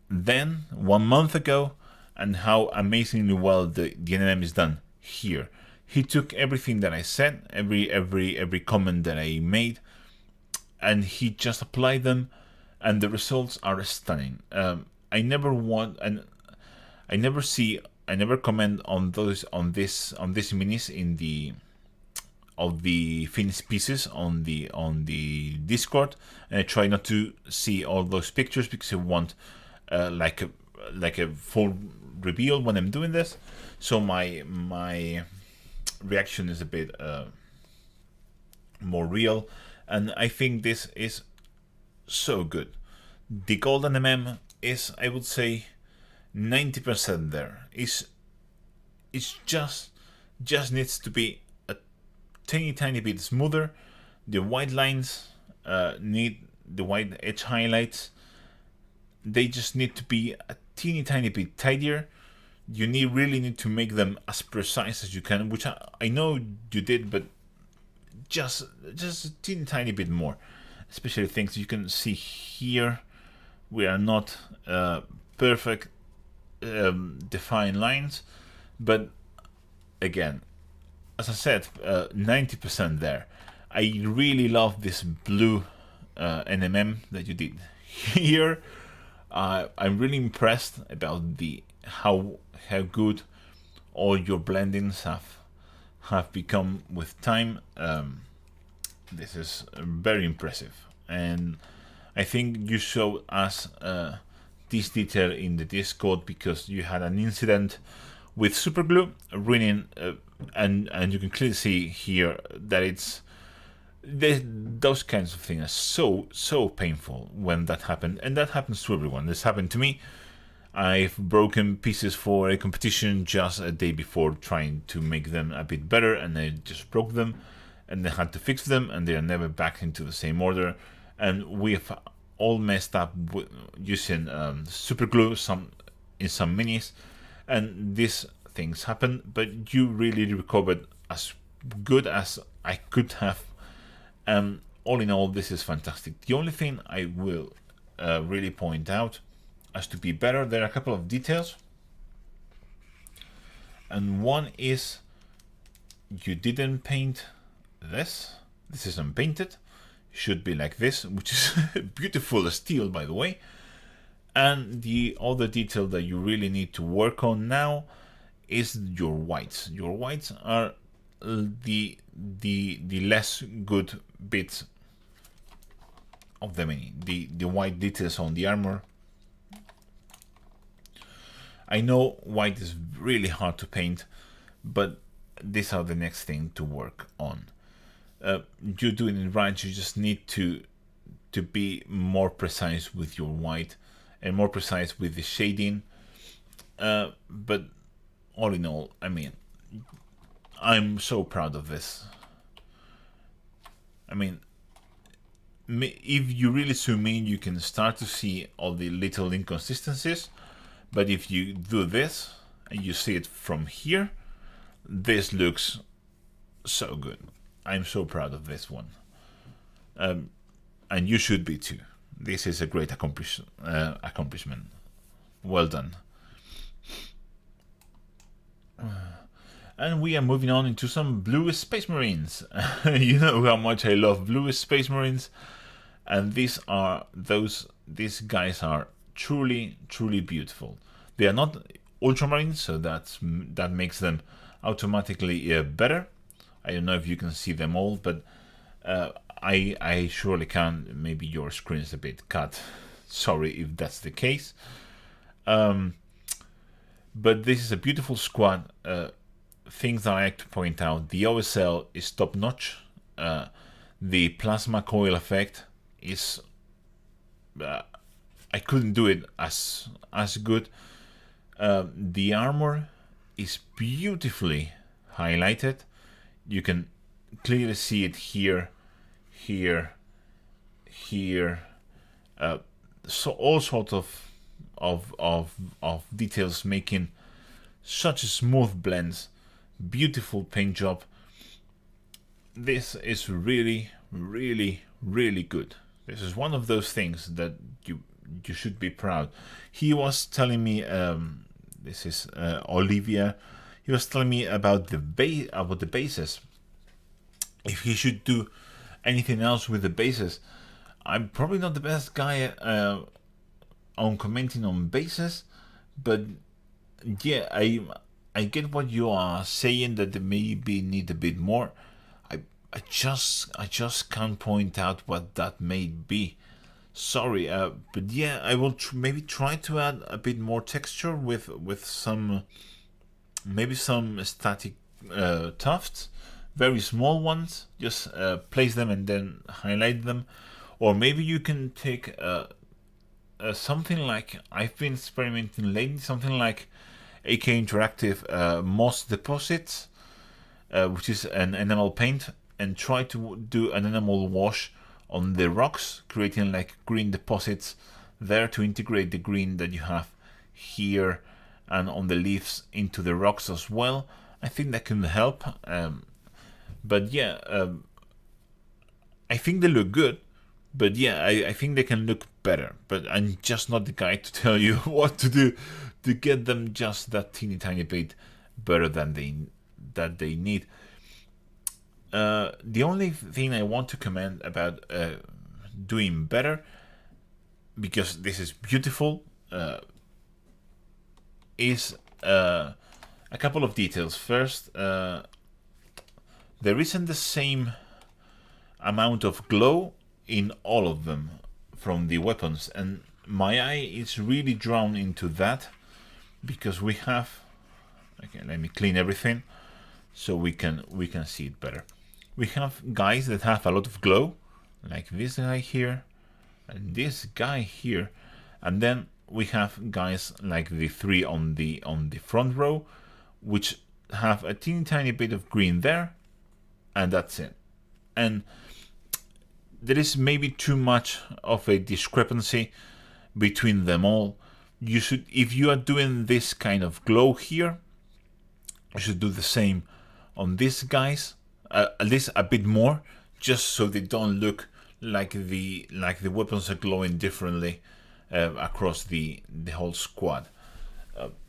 then 1 month ago, and how amazingly well the NMM is done here. He took everything that I said, every comment that I made, and he just applied them, and the results are stunning. I never comment on these minis of the finished pieces on the Discord, and I try not to see all those pictures because I want like a full reveal when I'm doing this. So my reaction is a bit more real, and I think this is so good. The gold NMM is, I would say, 90% there. It's just needs to be a tiny bit smoother. The white lines need the white edge highlights. They just need to be a tiny bit tidier. You really need to make them as precise as you can, which I know you did, but just a tiny bit more. Especially things you can see here. We are not perfect defined lines, but again, as I said, 90% there. I really love this blue NMM that you did here. I'm really impressed about how good all your blendings have become with time. This is very impressive, and I think you showed us this detail in the Discord because you had an incident with superglue ruining, and you can clearly see here that those kinds of things are so painful when that happened, and that happens to everyone. This happened to me. I've broken pieces for a competition just a day before trying to make them a bit better, and I just broke them, and I had to fix them, and they are never back into the same order. And we've all messed up using super glue in some minis, and these things happen. But you really recovered as good as I could have. all in all, this is fantastic. The only thing I will really point out as to be better, there are a couple of details. And one is you didn't paint this. This is unpainted. Should be like this, which is beautiful steel, by the way. And the other detail that you really need to work on now is your whites. Your whites are the less good bits of the mini. The white details on the armor. I know white is really hard to paint, but these are the next thing to work on. You're doing it right. You just need to be more precise with your white and more precise with the shading. But all in all, I mean, I'm so proud of this. I mean, if you really zoom in, you can start to see all the little inconsistencies. But if you do this and you see it from here, this looks so good. I'm so proud of this one. And you should be too. This is a great accomplishment. Well done. And we are moving on into some blue space marines. You know how much I love blue space marines. And these guys are truly beautiful. They are not ultramarines, so that makes them automatically better. I don't know if you can see them all, but I surely can. Maybe your screen is a bit cut. Sorry if that's the case. But this is a beautiful squad. Things that I like to point out: the OSL is top notch. The plasma coil effect is. I couldn't do it as good. The armor is beautifully highlighted. You can clearly see it here. So all sorts of details, making such smooth blends. Beautiful paint job. This is really good. This is one of those things that you should be proud. He was telling me, this is Olivia. He was telling me about the bases. If he should do anything else with the bases, I'm probably not the best guy on commenting on bases, but yeah, I get what you are saying, that they maybe need a bit more. I just can't point out what that may be. Sorry, but yeah, I will maybe try to add a bit more texture with some, maybe some static tufts, very small ones. Just place them and then highlight them, or maybe you can take something like I've been experimenting lately, something like AK Interactive Moss Deposits, which is an enamel paint, and try to do an enamel wash on the rocks, creating like green deposits there to integrate the green that you have here and on the leaves into the rocks as well. I think that can help. But yeah, I think they look good. But yeah, I think they can look better. But I'm just not the guy to tell you what to do to get them just that teeny tiny bit better than they need. The only thing I want to comment about doing better, because this is beautiful, is a couple of details. First, there isn't the same amount of glow in all of them from the weapons, and my eye is really drawn into that, because we have, okay, let me clean everything so we can see it better. We have guys that have a lot of glow, like this guy here and this guy here, and then we have guys like the three on the front row, which have a teeny tiny bit of green there, and that's it. And there is maybe too much of a discrepancy between them all. You should, if you are doing this kind of glow here, you should do the same on these guys, at least a bit more, just so they don't look like the weapons are glowing differently across the whole squad.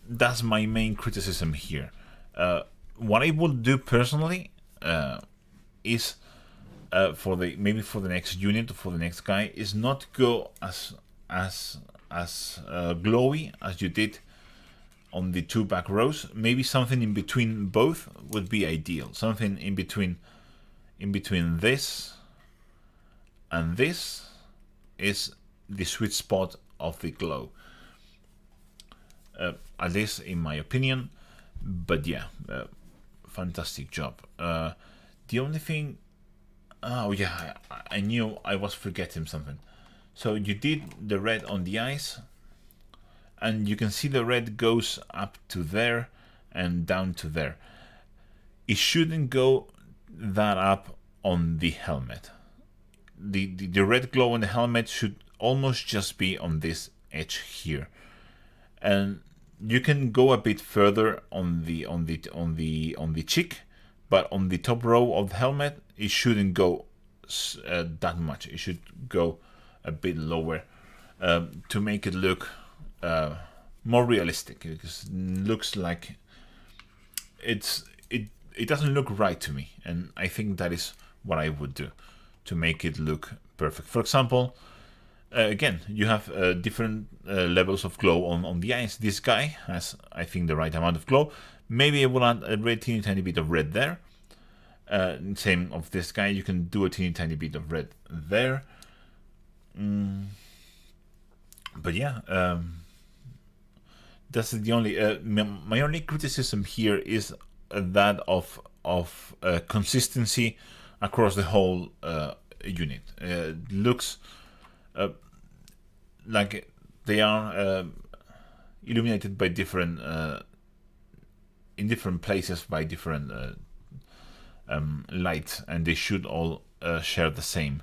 That's my main criticism here. What I will do personally is for the next unit or for the next guy is not go as glowy as you did on the 2 back rows. Maybe something in between both would be ideal. Something in between this and this is the sweet spot of the glow. At least in my opinion. But yeah, fantastic job. The only thing, oh yeah, I knew I was forgetting something. So you did the red on the eyes, and you can see the red goes up to there and down to there. It shouldn't go that up on the helmet. The red glow on the helmet should almost just be on this edge here, and you can go a bit further on the cheek, but on the top row of the helmet it shouldn't go that much. It should go a bit lower to make it look more realistic, because it looks like it doesn't look right to me, and I think that is what I would do to make it look perfect. For example, again, you have different levels of glow on the eyes. This guy has, I think, the right amount of glow. Maybe I will add a tiny bit of red there. Same of this guy, you can do a tiny bit of red there. But yeah, that's the only my only criticism here is that of consistency across the whole unit. Looks like they are illuminated by different in different places by different lights, and they should all share the same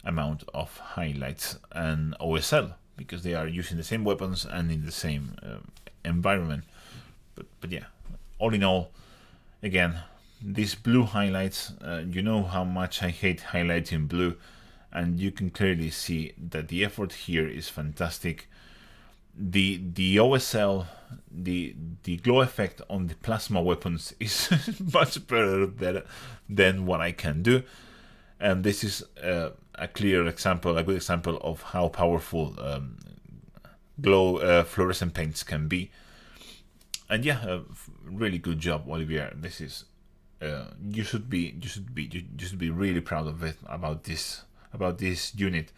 amount of highlights and OSL, because they are using the same weapons and in the same environment. But yeah, all in all, again, these blue highlights, you know how much I hate highlighting blue, and you can clearly see that the effort here is fantastic. The OSL, the glow effect on the plasma weapons is much better than what I can do, and this is a good example of how powerful glow fluorescent paints can be. And yeah, really good job, Olivier. This is you should be really proud of it, about this unit.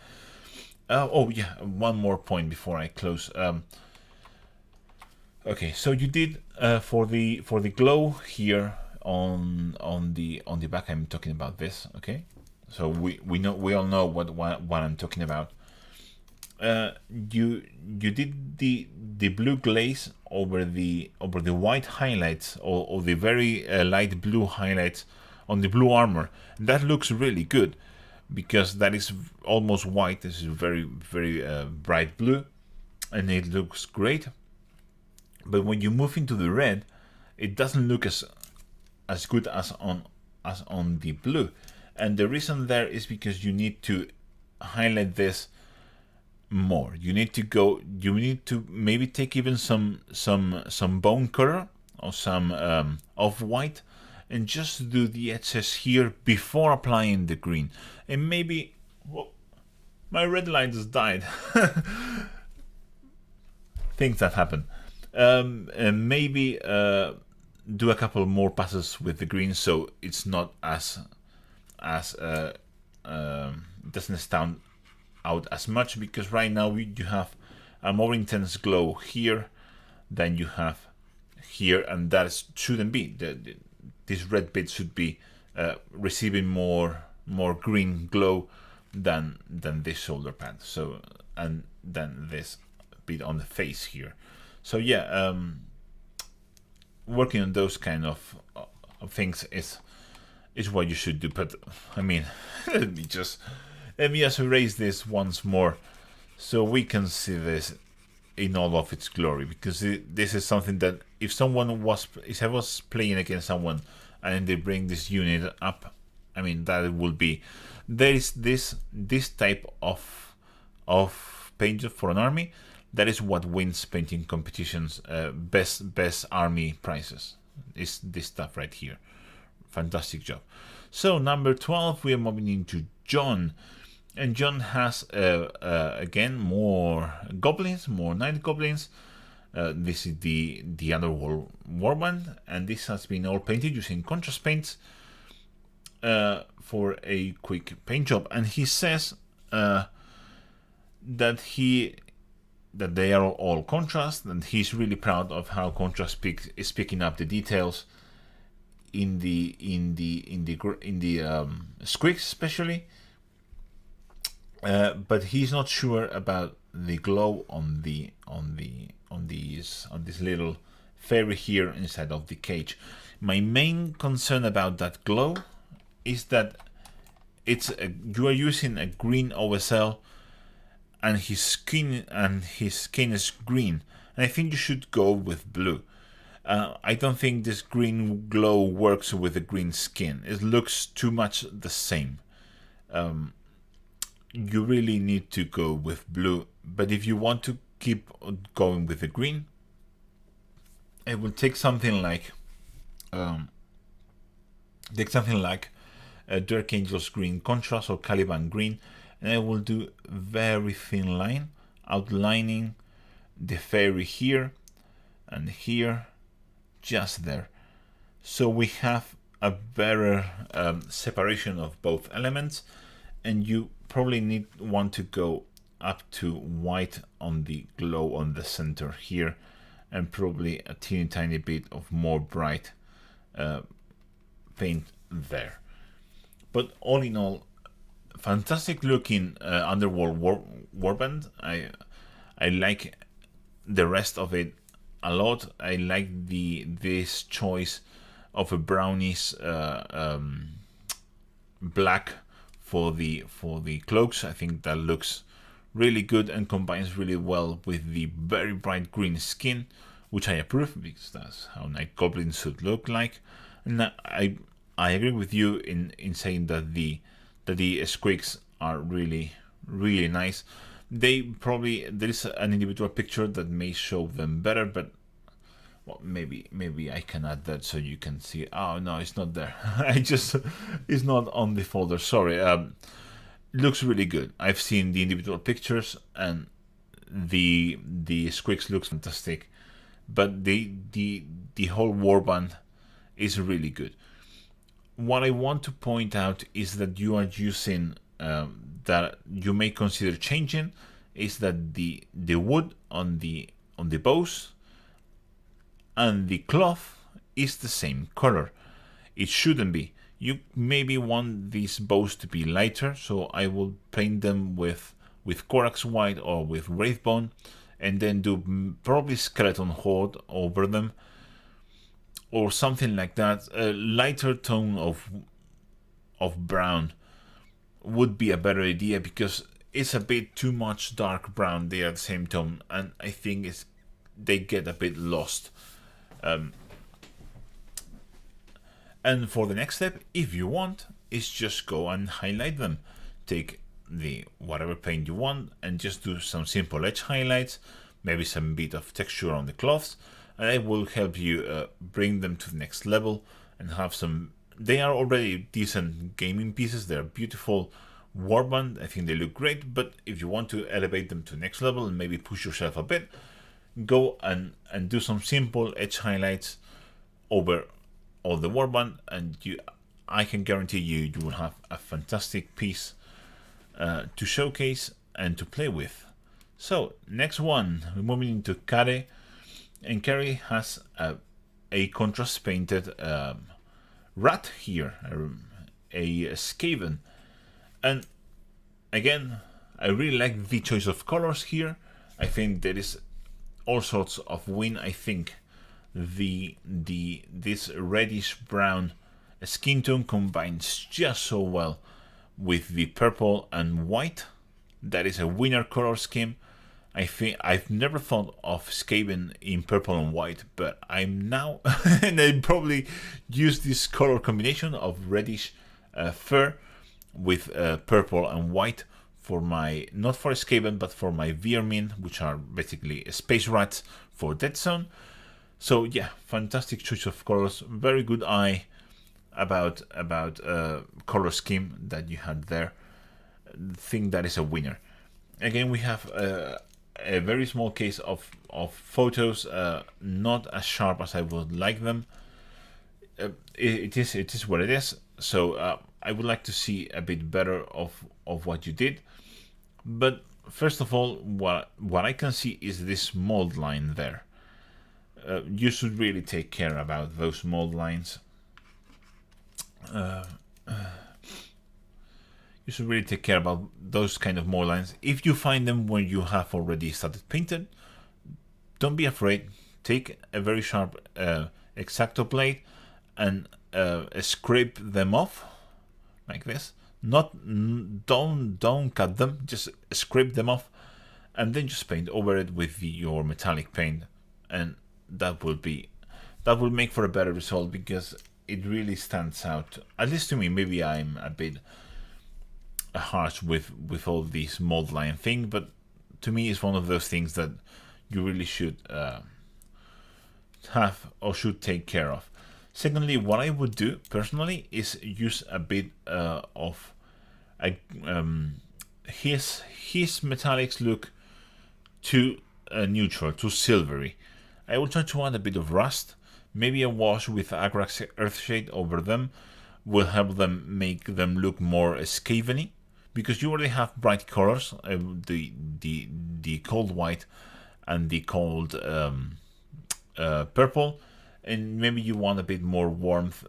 Oh yeah, one more point before I close. Okay, so you did for the glow here on the back. I'm talking about this. Okay, so we all know what I'm talking about. You did the blue glaze over the white highlights, or the very light blue highlights on the blue armor. That looks really good, because that is almost white. This is very bright blue, and it looks great. But when you move into the red, it doesn't look as good as on the blue. And the reason there is because you need to highlight this more. You need to maybe take even some bone color or some off-white, and just do the edges here before applying the green. And maybe, whoa, my red line just died. Things that happen. And maybe do a couple more passes with the green, so it's not as doesn't stand out as much, because right now you have a more intense glow here than you have here, and that shouldn't be. This red bit should be receiving more green glow than this shoulder pad. So, and then this bit on the face here. So yeah, working on those kind of things is what you should do. But I mean, let me just erase this once more, so we can see this in all of its glory, because this is something that if I was playing against someone and they bring this unit up, I mean, that will be there is this type of paint for an army. That is what wins painting competitions, best army prizes. Is this stuff right here. Fantastic job. So number 12, we are moving into John. And John has, again, more goblins, more night goblins. This is the Underworld Warband, and this has been all painted using contrast paints for a quick paint job. And he says that they are all contrast, and he's really proud of how contrast is picking up the details in the squigs especially. But he's not sure about the glow on this little fairy here inside of the cage. My main concern about that glow is that you are using a green OSL, and his skin is green, and I think you should go with blue. I don't think this green glow works with the green skin. It looks too much the same. You really need to go with blue, but if you want to keep going with the green, it will take something like a Dark Angel's green contrast or Caliban green, and I will do very thin line outlining the fairy here and here, just there, so we have a better separation of both elements. And you probably want to go up to white on the glow on the center here, and probably a tiny bit of more bright paint there. But all in all, fantastic looking Underworld Warband. I like the rest of it a lot. I like this choice of a brownish black for the cloaks. I think that looks really good and combines really well with the very bright green skin, which I approve, because that's how night goblins should look like. And I agree with you in saying that the squigs are really nice. There is an individual picture that may show them better, but well, maybe I can add that so you can see. Oh no, it's not there. It's not on the folder. Sorry. Looks really good. I've seen the individual pictures, and the squigs looks fantastic, but the whole warband is really good. What I want to point out is that you are using that you may consider changing is that the wood on the bows and the cloth is the same color. It shouldn't be. You maybe want these bows to be lighter, so I will paint them with Corax white or with Wraithbone, and then do probably Skeleton Horde over them or something like that. A lighter tone of brown would be a better idea, because it's a bit too much dark brown. They are the same tone, and I think they get a bit lost. And for the next step, if you want, is just go and highlight them. Take the whatever paint you want and just do some simple edge highlights, maybe some bit of texture on the cloths, and it will help you bring them to the next level and have some. They are already decent gaming pieces. They're beautiful warband. I think they look great, but if you want to elevate them to the next level and maybe push yourself a bit, go and do some simple edge highlights over all the warband, and I can guarantee you will have a fantastic piece to showcase and to play with. So next one, we're moving into Kare, and Kare has a contrast painted rat here, a Skaven, and again I really like the choice of colors here. I think there is all sorts of win. I think this reddish brown skin tone combines just so well with the purple and white. That is a winner color scheme. I think I've never thought of Skaven in purple and white, but I'm now and I probably use this color combination of reddish fur with purple and white for my, not for Skaven, but for my Vermin, which are basically space rats for Dead Zone. So yeah, fantastic choice of colors, very good eye about color scheme that you had there. Think that is a winner. Again, we have a very small case of photos, not as sharp as I would like them. It is what it is. So I would like to see a bit better of what you did. But first of all, what I can see is this mold line there. You should really take care about those mold lines. You should really take care about those kind of mold lines. If you find them when you have already started painted, don't be afraid. Take a very sharp X-Acto blade and scrape them off like this. Don't cut them, just scrape them off, and then just paint over it with your metallic paint, and that will make for a better result, because it really stands out. At least to me. Maybe I'm a bit harsh with all these mold line thing, but to me it's one of those things that you really should have or should take care of. Secondly, what I would do personally is use a bit of his metallics look too neutral, too silvery. I will try to add a bit of rust, maybe a wash with Agrax Earthshade over them will help them, make them look more Skaven-y, because you already have bright colors, the cold white and the cold purple. And maybe you want a bit more warmth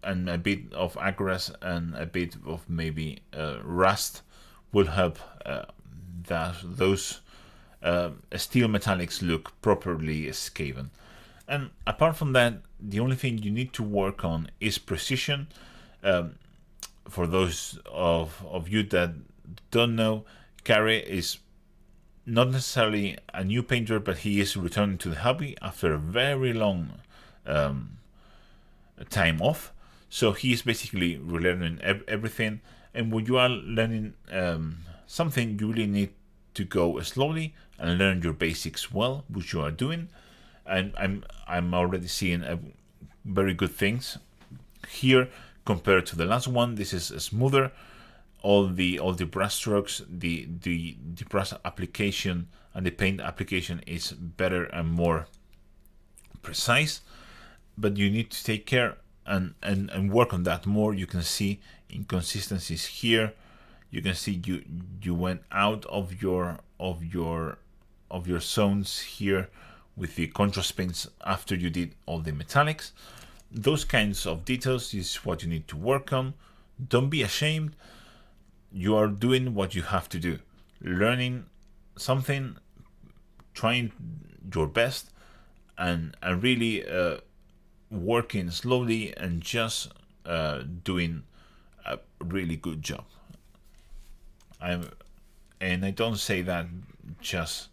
and a bit of aggress and a bit of maybe rust will help those steel metallics look properly Skaven. And apart from that, the only thing you need to work on is precision. For those of you that don't know, Carrie is not necessarily a new painter, but he is returning to the hobby after a very long time off. So he is basically relearning everything, and when you are learning something, you really need to go slowly and learn your basics well, which you are doing. And I'm already seeing very good things here compared to the last one. This is smoother. All the brush strokes, the brush application and the paint application is better and more precise. But you need to take care and work on that more. You can see inconsistencies here. You can see you went out of your zones here with the contrast paints after you did all the metallics. Those kinds of details is what you need to work on. Don't be ashamed. You are doing what you have to do. Learning something, trying your best, and really working slowly and just doing a really good job. And I don't say that just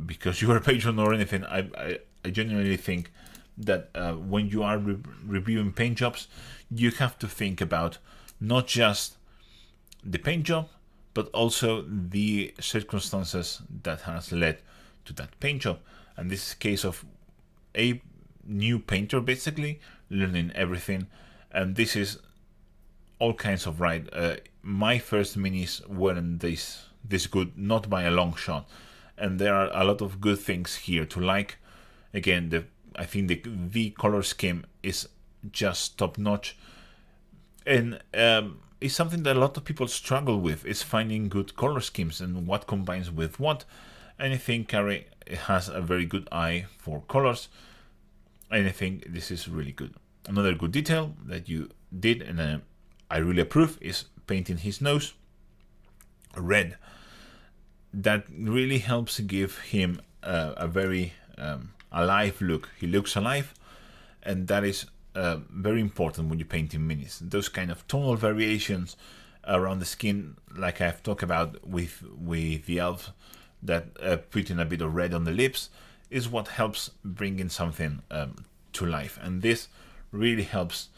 because you are a patron or anything. I genuinely think that when you are reviewing paint jobs, you have to think about not just the paint job, but also the circumstances that has led to that paint job. And this is a case of a new painter basically learning everything, and this is all kinds of right. My first minis weren't this good, not by a long shot, and there are a lot of good things here to like. Again, I think the color scheme is just top notch, and it's something that a lot of people struggle with, is finding good color schemes and what combines with what. And I think Carrie has a very good eye for colors, and I think this is really good. Another good detail that you did, and I really approve, is painting his nose red. That really helps give him a very alive look. He looks alive, and that is very important when you paint in minis. Those kind of tonal variations around the skin, like I've talked about with the elf, that putting a bit of red on the lips is what helps bring in something to life. And this really helps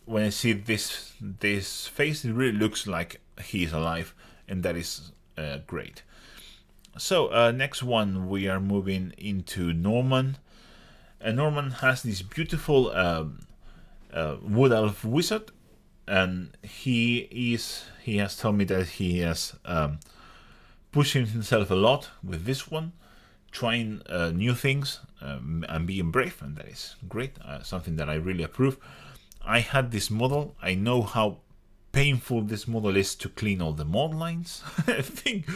when I see this face, it really looks like he's alive, and that is great. So next one, we are moving into Norman. Norman has this beautiful wood elf wizard, and he has told me that he has pushing himself a lot with this one, trying new things and being brave, and that is great. Something that I really approve. I had this model. I know how painful this model is to clean all the mod lines. I think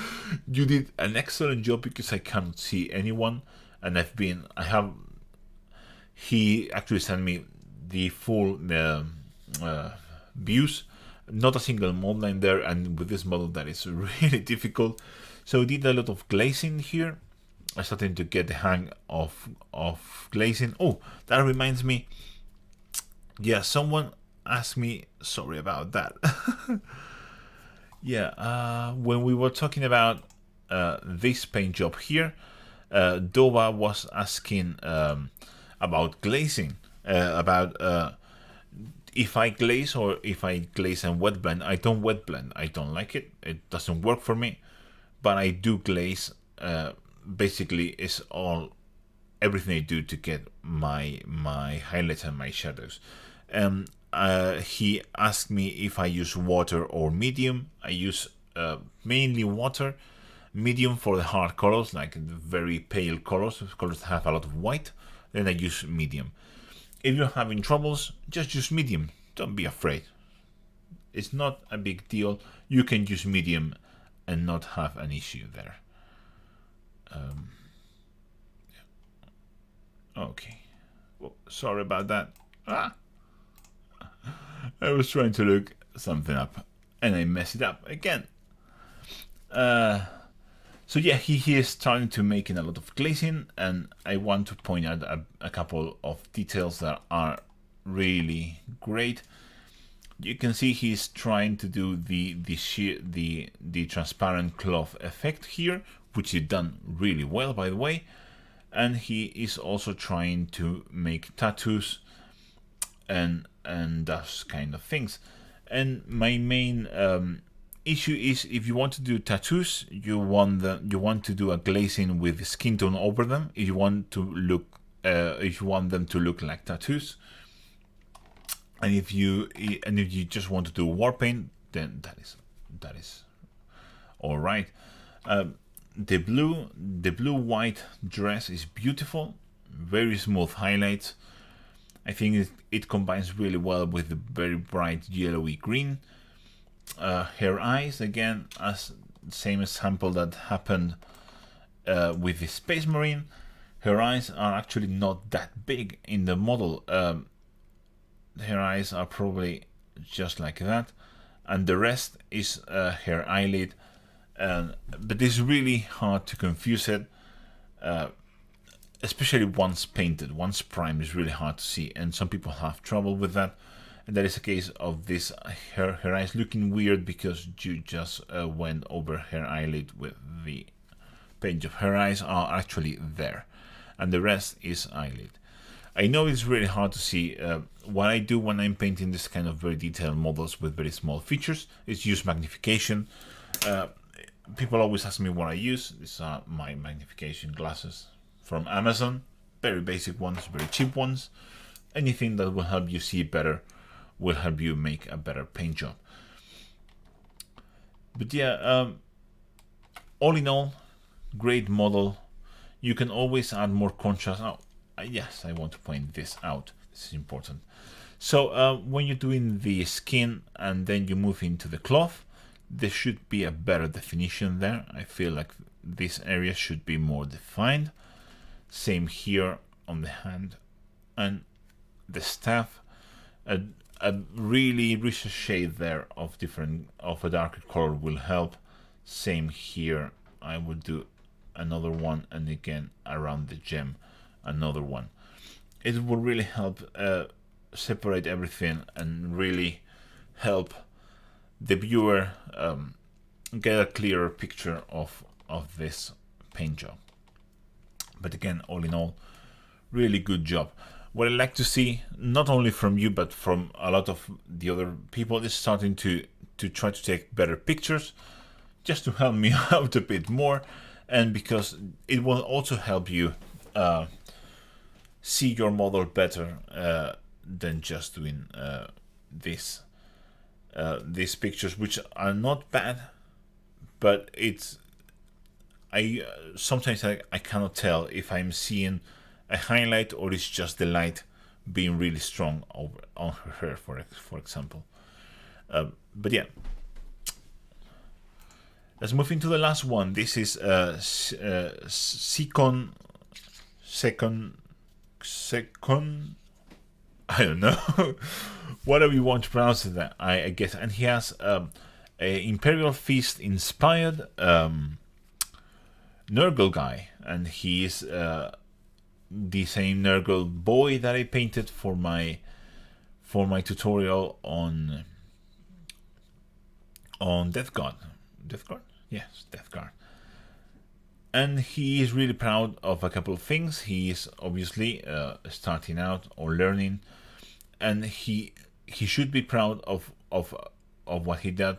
you did an excellent job because I can't see anyone, and he actually sent me the full views, not a single mod line there, and with this model that is really difficult. So we did a lot of glazing here. I'm starting to get the hang of glazing. Oh, that reminds me. Yeah, someone asked me, sorry about that. Yeah, when we were talking about this paint job here, Dovah was asking about glazing, about if I glaze or if I glaze and wet blend. I don't wet blend. I don't like it. It doesn't work for me. But I do glaze. Basically, it's everything I do to get my highlights and my shadows. He asked me if I use water or medium. I use mainly water, medium for the hard colors, like very pale colors that have a lot of white. Then I use medium. If you're having troubles, just use medium. Don't be afraid. It's not a big deal. You can use medium and not have an issue there. Okay. Well, sorry about that. I was trying to look something up and I messed it up again. So yeah, he is starting to making a lot of glazing, and I want to point out a couple of details that are really great. You can see he's trying to do the transparent cloth effect here, which he done really well, by the way. And he is also trying to make tattoos and those kind of things. And my main issue is, if you want to do tattoos, you want to do a glazing with skin tone over them. If you want them to look like tattoos, and if you just want to do war paint, then that is all right. The blue white dress is beautiful, very smooth highlights. I think it combines really well with the very bright yellowy green. Her eyes, again, as same example that happened with the Space Marine. Her eyes are actually not that big in the model. Her eyes are probably just like that, and the rest is her eyelid. But it's really hard to confuse it, especially once painted. Once primed is really hard to see, and some people have trouble with that. And that is a case of this her eyes looking weird because you just went over her eyelid with the paint job. Her eyes are actually there, and the rest is eyelid. I know it's really hard to see. What I do when I'm painting this kind of very detailed models with very small features is use magnification. People always ask me what I use. These are my magnification glasses from Amazon. Very basic ones, very cheap ones. Anything that will help you see better will help you make a better paint job. But yeah, all in all, great model. You can always add more contrast. Oh, yes, I want to point this out. This is important. So when you're doing the skin and then you move into the cloth, there should be a better definition there. I feel like this area should be more defined. Same here on the hand and the staff. A really rich shade there of a darker color will help. Same here. I would do another one, and again around the gem another one. It will really help separate everything and really help the viewer get a clearer picture of this paint job. But again, all in all, really good job. what I like to see, not only from you but from a lot of the other people, is starting to try to take better pictures, just to help me out a bit more, and because it will also help you see your model better than just doing these pictures, which are not bad, but it's sometimes I cannot tell if I'm seeing a highlight or it's just the light being really strong over on her hair, for example. But yeah, let's move into the last one. This is second, I don't know, whatever you want to pronounce it, I guess. And he has a Imperial Feast inspired Nurgle guy, and he is the same Nurgle boy that I painted for my tutorial on Death Guard. Yes, Death Guard. And he is really proud of a couple of things. He is obviously starting out or learning, and he should be proud of what he did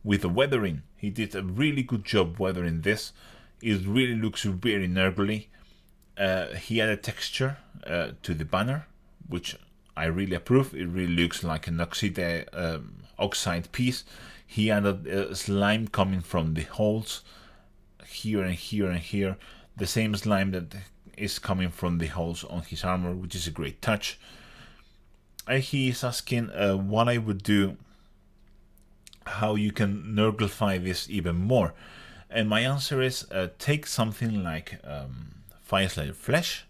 with the weathering. He did a really good job weathering this. It really looks very Nurgly. He added texture to the banner, which I really approve. It really looks like an oxide piece. He added slime coming from the holes here and here and here, the same slime that is coming from the holes on his armor, which is a great touch. He is asking what I would do, how you can Nurglify this even more. And my answer is take something like Fireslider Flesh,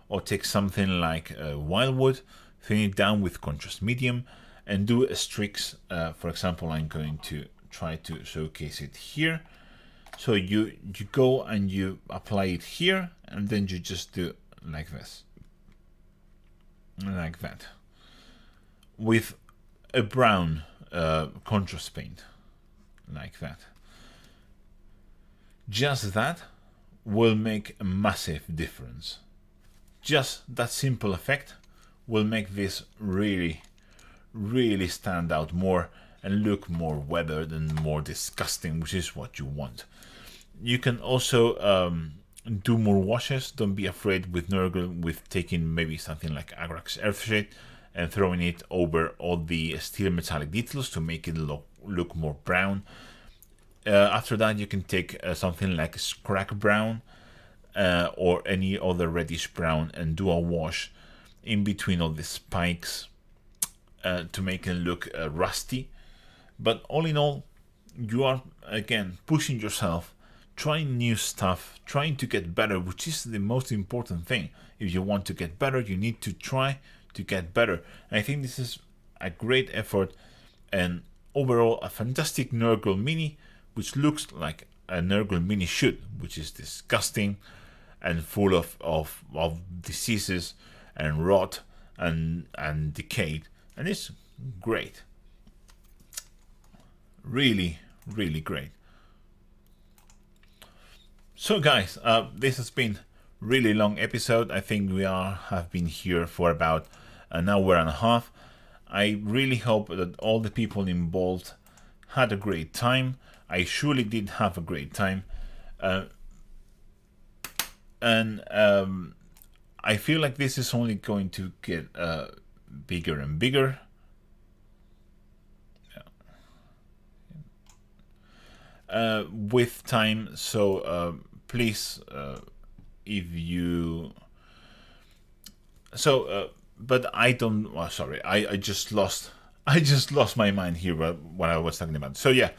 or take something like Wildwood, thin it down with contrast medium, and do a streaks. For example, I'm going to try to showcase it here. So you go and you apply it here, and then you just do like this, like that, with a brown contrast paint, like that. Just that will make a massive difference. Just that simple effect will make this really, really stand out more and look more weathered and more disgusting, which is what you want. You can also do more washes. Don't be afraid with Nurgle with taking maybe something like Agrax Earthshade and throwing it over all the steel metallic details to make it look more brown. After that, you can take something like Scrag Brown or any other reddish brown and do a wash in between all the spikes to make it look rusty. But all in all, you are again pushing yourself, trying new stuff, trying to get better, which is the most important thing. If you want to get better, you need to try to get better. And I think this is a great effort and overall a fantastic Nurgle mini, which looks like a Nurgle mini should, which is disgusting and full of diseases and rot and decayed, and it's great. Really, really great. So guys, this has been really long episode. I think we have been here for about an hour and a half. I really hope that all the people involved had a great time. I surely did have a great time. And I feel like this is only going to get bigger and bigger. With time, so please, if you but I don't, well, sorry, I just lost my mind here what I was talking about. So yeah,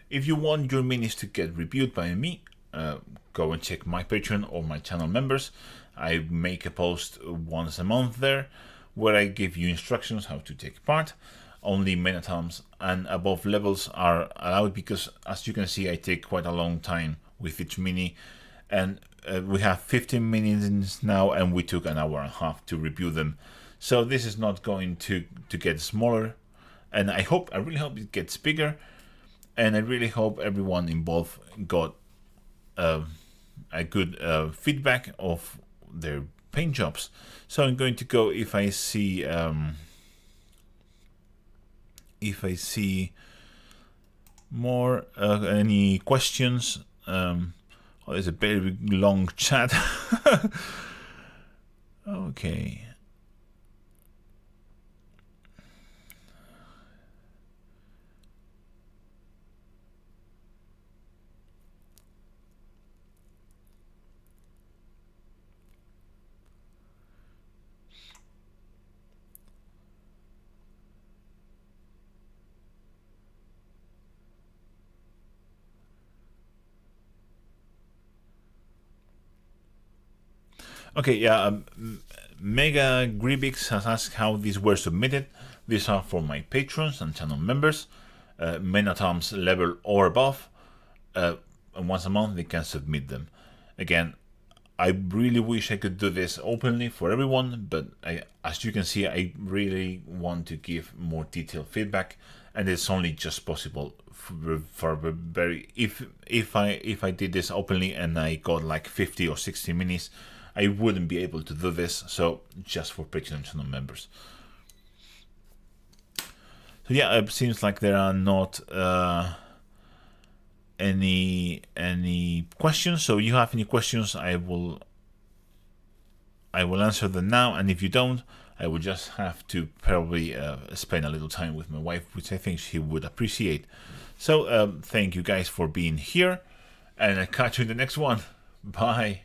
if you want your minis to get reviewed by me, go and check my Patreon or my channel members. I make a post once a month there where I give you instructions how to take part. Only Menatoms and above levels are allowed because, as you can see, I take quite a long time with each mini, and we have 15 minis now, and we took an hour and a half to review them. So this is not going to get smaller, and I really hope it gets bigger, and I really hope everyone involved got a good feedback of their paint jobs. So I'm going to go if I see more any questions. Oh, there's a very long chat. Okay. Okay, yeah, Mega Gribix has asked how these were submitted. These are for my patrons and channel members, men at arms level or above, and once a month they can submit them. Again, I really wish I could do this openly for everyone, but as you can see, I really want to give more detailed feedback, and it's only just possible for very if I did this openly and I got like 50 or 60 minis, I wouldn't be able to do this. So just for Patreon channel members. So yeah, it seems like there are not any questions. So you have any questions, I will answer them now, and if you don't, I will just have to probably spend a little time with my wife, which I think she would appreciate. So thank you guys for being here, and I'll catch you in the next one. Bye.